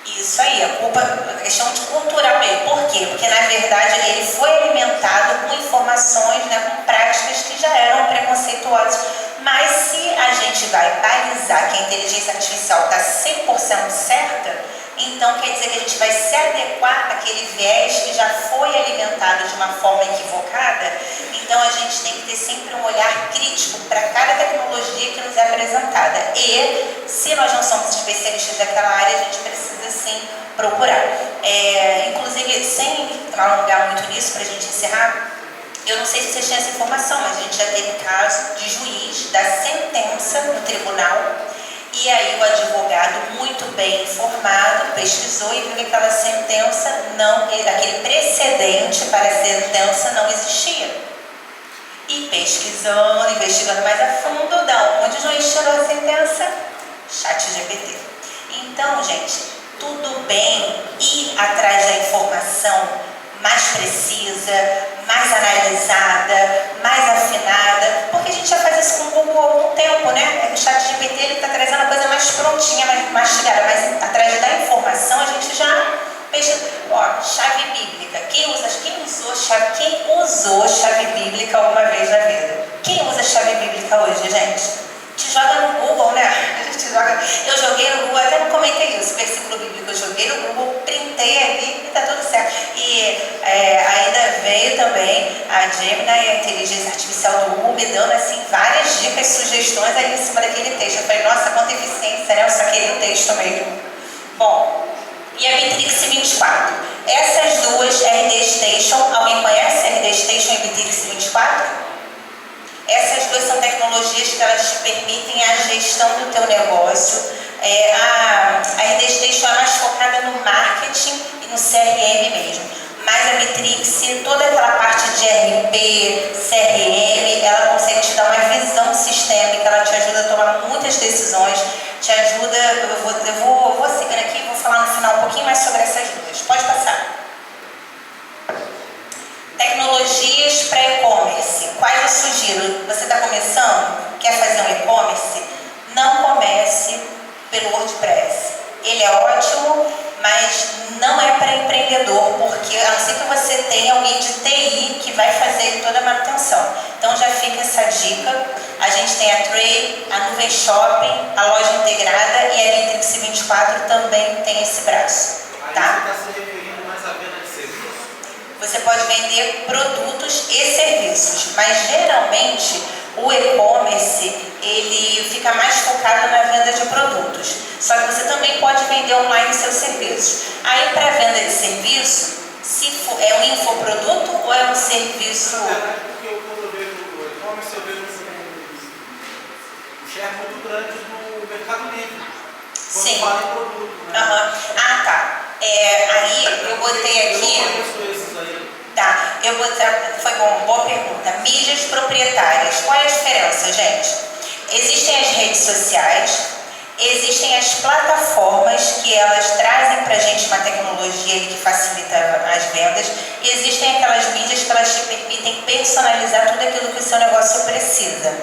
Isso aí, a questão de cultural mesmo. Por quê? Porque na verdade ele foi alimentado com informações, né, com práticas que já eram preconceituosas. Mas se a gente vai balizar que a inteligência artificial está 100% certa, então quer dizer que a gente vai se adequar àquele viés que já foi alimentado de uma forma equivocada. Então a gente tem que ter sempre um olhar crítico para cada tecnologia que nos é apresentada. E se nós não somos especialistas daquela área, a gente precisa sim procurar. Inclusive, sem alongar muito nisso, para a gente encerrar, eu não sei se vocês têm essa informação, mas a gente já teve caso de juiz da sentença no tribunal, e aí o advogado, muito bem informado, pesquisou e viu que aquela sentença, aquele precedente para a sentença não existia. E pesquisando, investigando mais a fundo, da onde o juiz tirou a sentença? ChatGPT. Então, gente, tudo bem ir atrás da informação mais precisa, mais analisada, mais afinada, porque a gente já faz isso com o Google há algum tempo, né? O ChatGPT está trazendo a coisa mais prontinha, mais mastigada, mas atrás da informação a gente já pesquisa. Chave bíblica. Quem usou chave bíblica alguma vez na vida? Quem usa chave bíblica hoje, gente? gente joga no Google, né? Eu joguei no Google, até não comentei isso, versículo bíblico, eu joguei no Google, printei ali e tá tudo certo. E ainda veio também a Gemini, a inteligência artificial do Google, me dando assim várias dicas, sugestões ali em cima daquele texto. Eu falei, nossa, quanta eficiência, né? Eu só queria o texto mesmo. Bom, e a Bitrix 24. Essas duas, RD Station, alguém conhece RD Station e Bitrix 24? Essas duas são tecnologias que elas te permitem a gestão do teu negócio. A RD Station é mais focada no marketing e no CRM mesmo. Mas a Bitrix, toda aquela parte de RP, CRM, ela consegue te dar uma visão sistêmica, ela te ajuda a tomar muitas decisões, te ajuda, eu vou seguir aqui e vou falar no final um pouquinho mais sobre essas duas. Pode passar. Tecnologias para e-commerce. Quais eu sugiro? Você está começando? Quer fazer um e-commerce? Não comece pelo WordPress. Ele é ótimo, mas não é para empreendedor, porque a não ser que você tenha alguém de TI que vai fazer toda a manutenção. Então já fica essa dica. A gente tem a Tray, a Nuvem Shopping, a loja integrada e a Bitrix 24 também tem esse braço. Tá? Aí você está se referindo mais à venda de serviço? Você pode vender produtos e serviços, mas geralmente o e-commerce ele fica mais focado na venda de produtos. Só que você também pode vender online seus serviços. Aí para venda de serviço, se for, é um infoproduto ou é um serviço? Porque quando eu vejo o e-commerce, eu vejo um share muito grande no Mercado Livre. Quando Sim. fala em produto. Né? Ah, tá. Aí eu botei aqui. Eu não conheço esses aí. Tá, eu vou foi bom, boa pergunta. Mídias proprietárias. Qual é a diferença, gente? Existem as redes sociais, existem as plataformas que elas trazem pra gente uma tecnologia que facilita as vendas, e existem aquelas mídias que elas te permitem personalizar tudo aquilo que o seu negócio precisa.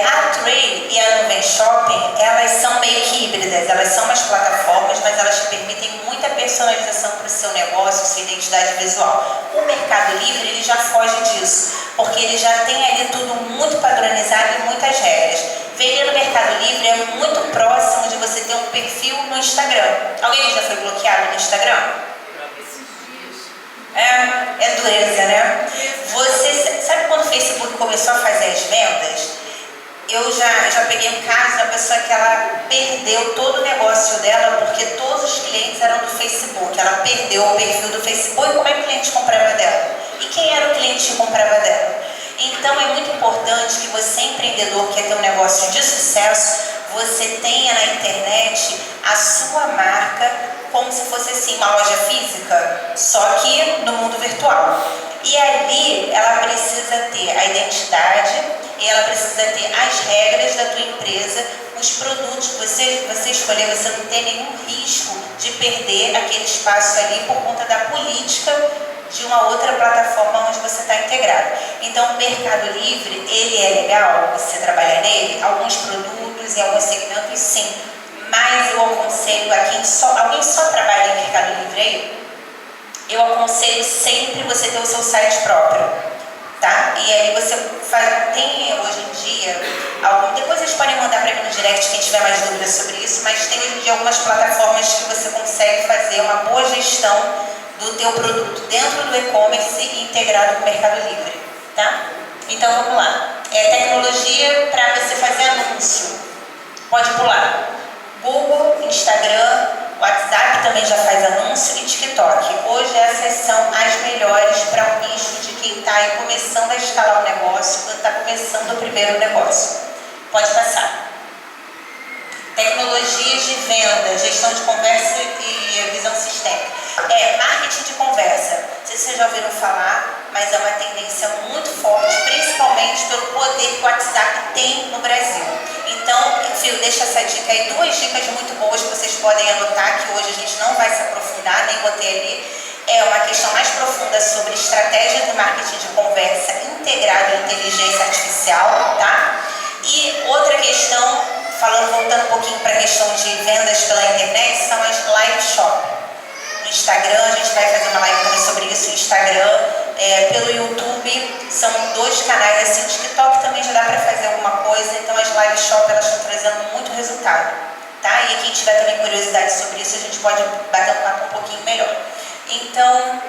A Tray e a Nuvem Shopping, elas são meio que híbridas, elas são umas plataformas, mas elas te permitem muita personalização para o seu negócio, sua identidade visual. O Mercado Livre, ele já foge disso, porque ele já tem ali tudo muito padronizado e muitas regras. Vender no Mercado Livre é muito próximo de você ter um perfil no Instagram. Alguém já foi bloqueado no Instagram? É dureza, né? Você sabe quando o Facebook começou a fazer as vendas? Eu já peguei um caso da pessoa que ela perdeu todo o negócio dela porque todos os clientes eram do Facebook. Ela perdeu o perfil do Facebook e como é que o cliente comprava dela? E quem era o cliente que comprava dela? Então é muito importante que você, empreendedor, que quer ter um negócio de sucesso, você tenha na internet a sua marca como se fosse assim uma loja física, só que no mundo virtual. E ali ela precisa ter a identidade, e ela precisa ter as regras da tua empresa, os produtos que você escolher, você não tem nenhum risco de perder aquele espaço ali por conta da política de uma outra plataforma onde você está integrado. Então o Mercado Livre, ele é legal você trabalhar nele, alguns produtos e alguns segmentos sim, mas eu aconselho alguém só trabalha em Mercado Livre aí? Eu aconselho sempre você ter o seu site próprio, tá? E aí você tem hoje em dia, depois vocês podem mandar para mim no direct quem tiver mais dúvidas sobre isso, mas tem hoje em dia algumas plataformas que você consegue fazer uma boa gestão do teu produto dentro do e-commerce e integrado com o Mercado Livre, tá? Então vamos lá. Tecnologia para você fazer anúncio. Pode pular. Google, Instagram, WhatsApp também já faz anúncio e TikTok. Hoje essas são as melhores para um nicho de quem está aí começando a escalar o negócio, quando está começando o primeiro negócio. Pode passar. Tecnologias de venda, gestão de conversa e visão sistêmica. Marketing de conversa. Não sei se vocês já ouviram falar, mas é uma tendência muito forte, principalmente pelo poder que o WhatsApp tem no Brasil. Então, Fio, deixa essa dica aí, 2 dicas muito boas que vocês podem anotar, que hoje a gente não vai se aprofundar, nem botei ali. É uma questão mais profunda sobre estratégia de marketing de conversa integrado em inteligência artificial, tá? E outra questão, voltando um pouquinho para a questão de vendas pela internet, são as live shop. No Instagram, a gente vai fazer uma live também sobre isso, o Instagram pelo YouTube, são 2 canais assim, o TikTok também já dá para fazer alguma coisa, então as live shop elas estão trazendo muito resultado, tá? E quem tiver também curiosidade sobre isso, a gente pode bater um papo um pouquinho melhor. Então,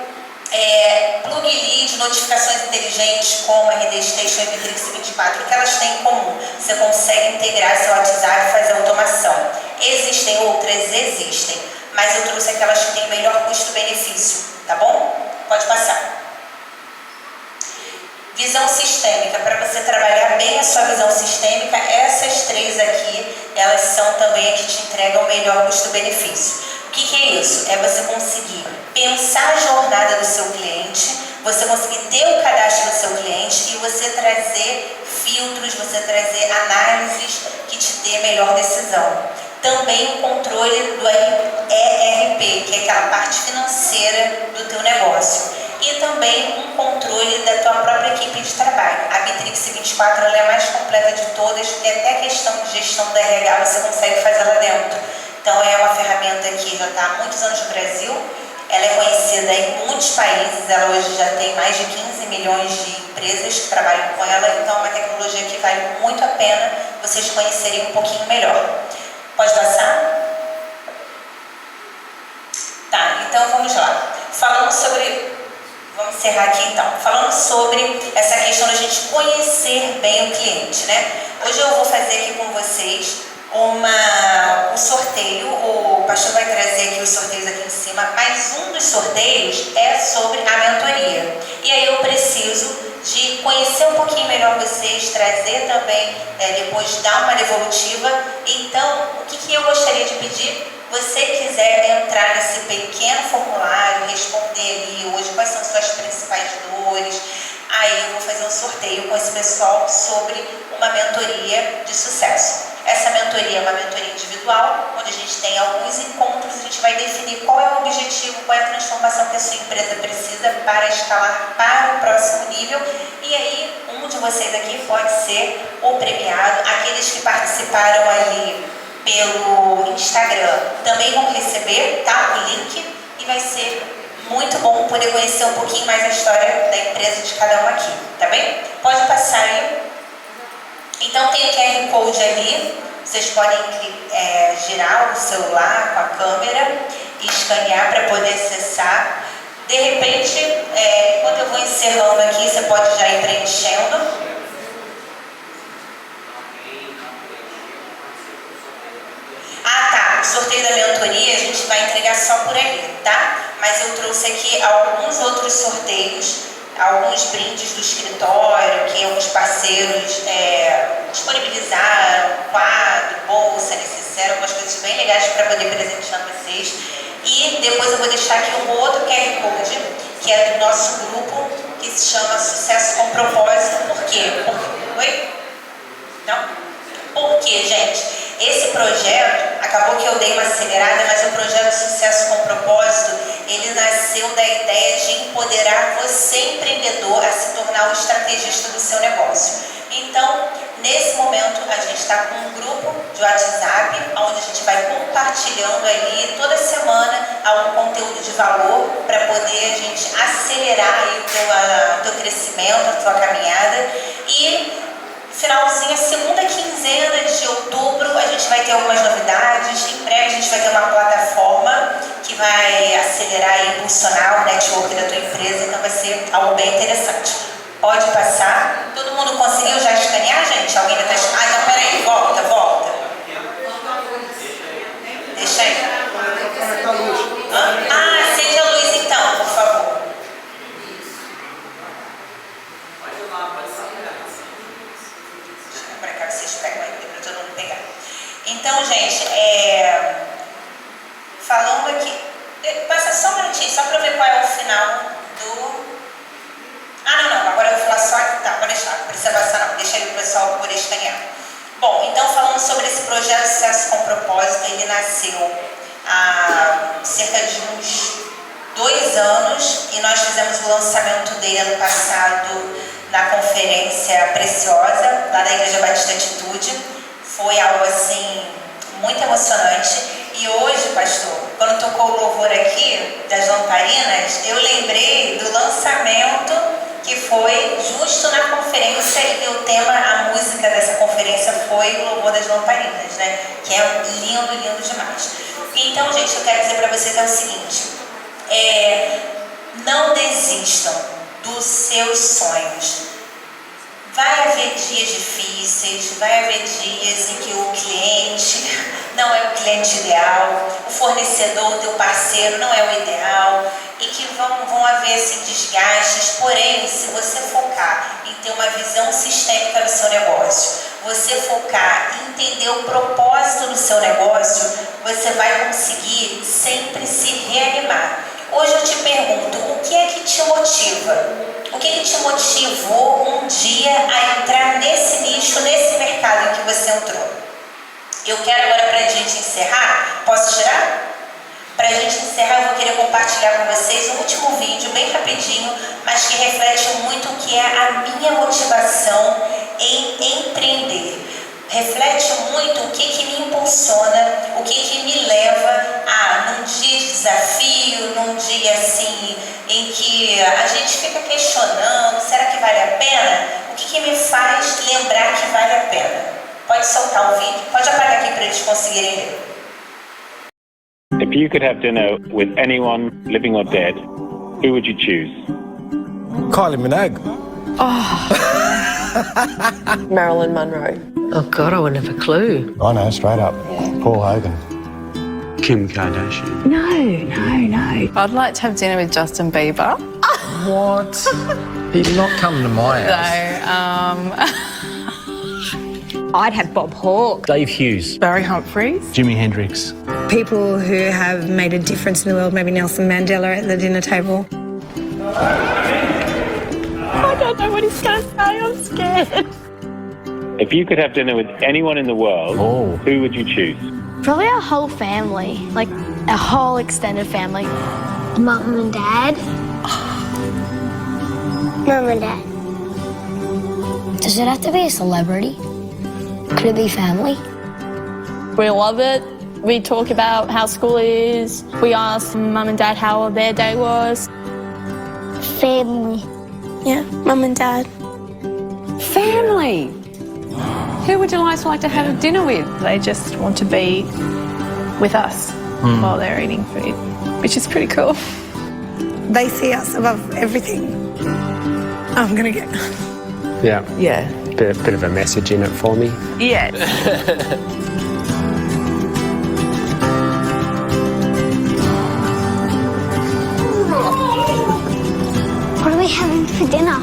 plug lead, notificações inteligentes como RD Station e Bitrix 24, o que elas têm em comum? Você consegue integrar seu WhatsApp e fazer automação. Existem outras? Existem, mas eu trouxe aquelas que têm melhor custo-benefício, tá bom? Pode passar. Visão sistêmica, para você trabalhar bem a sua visão sistêmica, essas 3 aqui, elas são também a que te entregam o melhor custo-benefício. O que é isso? É você conseguir pensar a jornada do seu cliente, você conseguir ter o cadastro do seu cliente e você trazer filtros, você trazer análises que te dê a melhor decisão. Também o controle do ERP, que é aquela parte financeira do teu negócio. E também um controle da tua própria equipe de trabalho. A Bitrix 24 ela é a mais completa de todas, porque até a questão de gestão da RH você consegue fazer lá dentro. Então é uma ferramenta que já está há muitos anos no Brasil, ela é conhecida em muitos países, ela hoje já tem mais de 15 milhões de empresas que trabalham com ela, então é uma tecnologia que vale muito a pena vocês conhecerem um pouquinho melhor. Pode passar? Tá, então vamos lá. Vamos encerrar aqui então. Falando sobre essa questão da gente conhecer bem o cliente, né? Hoje eu vou fazer aqui com vocês um sorteio, o pastor vai trazer aqui os sorteios aqui em cima, mas um dos sorteios é sobre a mentoria. E aí eu preciso de conhecer um pouquinho melhor vocês, trazer também, depois dar uma devolutiva. Então, o que eu gostaria de pedir? Você quiser entrar nesse pequeno formulário, responder ali hoje quais são suas principais dores, aí eu vou fazer um sorteio com esse pessoal sobre uma mentoria de sucesso. Essa mentoria é uma mentoria individual, onde a gente tem alguns encontros, a gente vai definir qual é o objetivo, qual é a transformação que a sua empresa precisa para escalar para o próximo nível. E aí, um de vocês aqui pode ser o premiado. Aqueles que participaram ali pelo Instagram também vão receber, tá, o link, e vai ser muito bom poder conhecer um pouquinho mais a história da empresa de cada um aqui, tá bem? Pode passar aí. Então tem o QR Code ali, vocês podem girar o celular com a câmera e escanear para poder acessar. De repente, enquanto eu vou encerrando aqui, você pode já ir preenchendo. Ah, tá. O sorteio da mentoria a gente vai entregar só por ali, tá? Mas eu trouxe aqui alguns outros sorteios, alguns brindes do escritório, que alguns parceiros disponibilizaram, quadro, bolsa, necessário, algumas coisas bem legais para poder presentear vocês. E depois eu vou deixar aqui um outro QR Code, que é do nosso grupo, que se chama Sucesso com Propósito. Por quê? Oi? Não? Por quê, gente? Esse projeto, acabou que eu dei uma acelerada, mas o projeto Sucesso com Propósito, ele nasceu da ideia de empoderar você, empreendedor, a se tornar o estrategista do seu negócio. Então, nesse momento, a gente está com um grupo de WhatsApp, onde a gente vai compartilhando ali, toda semana, algum conteúdo de valor, para poder a gente acelerar aí o teu crescimento, a tua caminhada. E finalzinho, a segunda quinzena de outubro, a gente vai ter algumas novidades. Em breve a gente vai ter uma plataforma que vai acelerar e impulsionar o network da tua empresa, então vai ser algo bem interessante. Pode passar. Todo mundo conseguiu já escanear, gente? Alguém ainda está... Ah, não, peraí, volta. Deixa aí. Ah, acende a luz então, por favor. Para cá vocês pegam aí, para todo mundo pegar. Então, gente, falando aqui, passa só um minutinho, só para ver qual é o final do... Ah, não, agora eu vou falar só... Tá, pode deixar, não precisa passar não, deixa aí o pessoal poder escanear. Bom, então falando sobre esse projeto Sucesso com Propósito, ele nasceu há cerca de uns 2 anos e nós fizemos o lançamento dele ano passado na conferência Preciosa, lá da Igreja Batista Atitude. Foi algo assim, muito emocionante. E hoje, pastor, quando tocou o louvor aqui das lamparinas, eu lembrei do lançamento foi justo na conferência e o tema, a música dessa conferência foi o Louvor das Lamparinas, né? Que é lindo, lindo demais. Então, gente, eu quero dizer para vocês é o seguinte, não desistam dos seus sonhos. Vai haver dias difíceis, vai haver dias em que o cliente não é o cliente ideal, o fornecedor, o teu parceiro não é o ideal e que vão haver assim, desgastes, porém, se você focar em ter uma visão sistêmica do seu negócio, você focar em entender o propósito do seu negócio, você vai conseguir sempre se reanimar. Hoje eu te pergunto, o que é que te motiva? O que te motivou um dia a entrar nesse nicho, nesse mercado em que você entrou? Eu quero agora, para a gente encerrar, posso tirar? Para a gente encerrar, eu vou querer compartilhar com vocês um último vídeo, bem rapidinho, mas que reflete muito o que é a minha motivação em empreender. Reflete muito o que me impulsiona, o que me leva a, num dia de desafio, num dia assim, em que a gente fica questionando, será que vale a pena? O que me faz lembrar que vale a pena? Pode soltar o vídeo, pode apagar aqui para eles conseguirem ler. If you could have dinner with anyone, living or dead, who would you choose? Kylie Minogue. Marilyn Monroe. Oh God, I wouldn't have a clue. I know, straight up. Paul Hogan. Kim Kardashian. No. I'd like to have dinner with Justin Bieber. What? He'd not come to my house. I'd have Bob Hawke. Dave Hughes. Barry Humphries. Jimi Hendrix. People who have made a difference in the world, maybe Nelson Mandela at the dinner table. I don't know what he's going to say, I'm scared. If you could have dinner with anyone in the world, who would you choose? Probably our whole family, like our whole extended family. Mum and Dad. Mum and Dad. Does it have to be a celebrity? Could it be family? We love it. We talk about how school is. We ask Mum and Dad how their day was. Family. Yeah, Mum and Dad. Family. Who would you like to have dinner with? They just want to be with us while they're eating food, which is pretty cool. They see us above everything. I'm going to get... Yeah. Yeah. Bit of a message in it for me. Yeah. What are we having for dinner?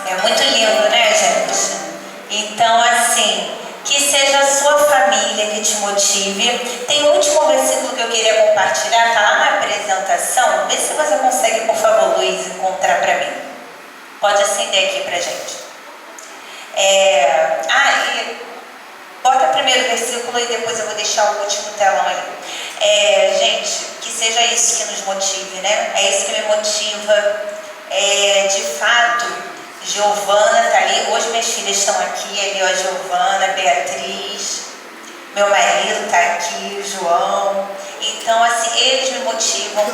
É muito lindo, né, gente? Então, assim, que seja a sua família que te motive. Tem um último versículo que eu queria compartilhar, tá lá na apresentação. Vê se você consegue, por favor, Luiz, encontrar para mim. Pode acender aqui pra gente. E bota primeiro o versículo e depois eu vou deixar o último telão ali. Gente, que seja isso que nos motive, né? É isso que me motiva. De fato, Giovana tá ali. Hoje minhas filhas estão aqui, ali, ó, Giovana, Beatriz, meu marido tá aqui, o João. Então, assim, eles me motivam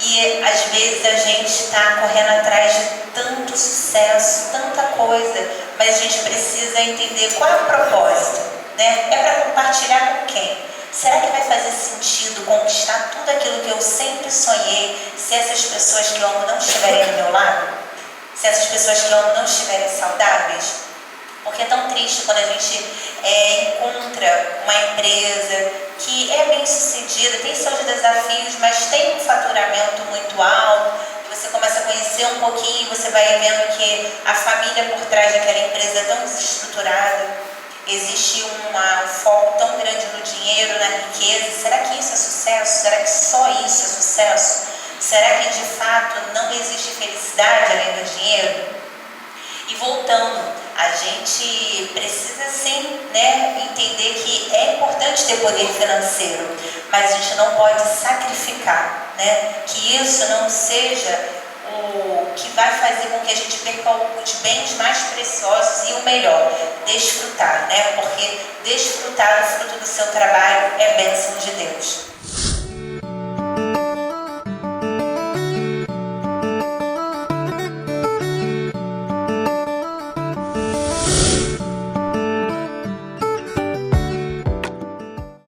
e às vezes a gente está correndo atrás de tanto sucesso, tanta coisa, mas a gente precisa entender qual é o propósito, né? É para compartilhar com quem? Será que vai fazer sentido conquistar tudo aquilo que eu sempre sonhei se essas pessoas que eu amo não estiverem do meu lado? Se essas pessoas que eu amo não estiverem saudáveis? Porque é tão triste quando a gente encontra uma empresa que é bem sucedida, tem seus desafios, mas tem um faturamento muito alto, e você começa a conhecer um pouquinho, você vai vendo que a família por trás daquela empresa é tão desestruturada, existe um foco tão grande no dinheiro, na riqueza. Será que isso é sucesso? Será que só isso é sucesso? Será que de fato não existe felicidade além do dinheiro? E voltando, a gente precisa sim, né, entender que é importante ter poder financeiro, mas a gente não pode sacrificar, né, que isso não seja o que vai fazer com que a gente perca os bens mais preciosos e o melhor, desfrutar, né, porque desfrutar do fruto do seu trabalho é bênção de Deus.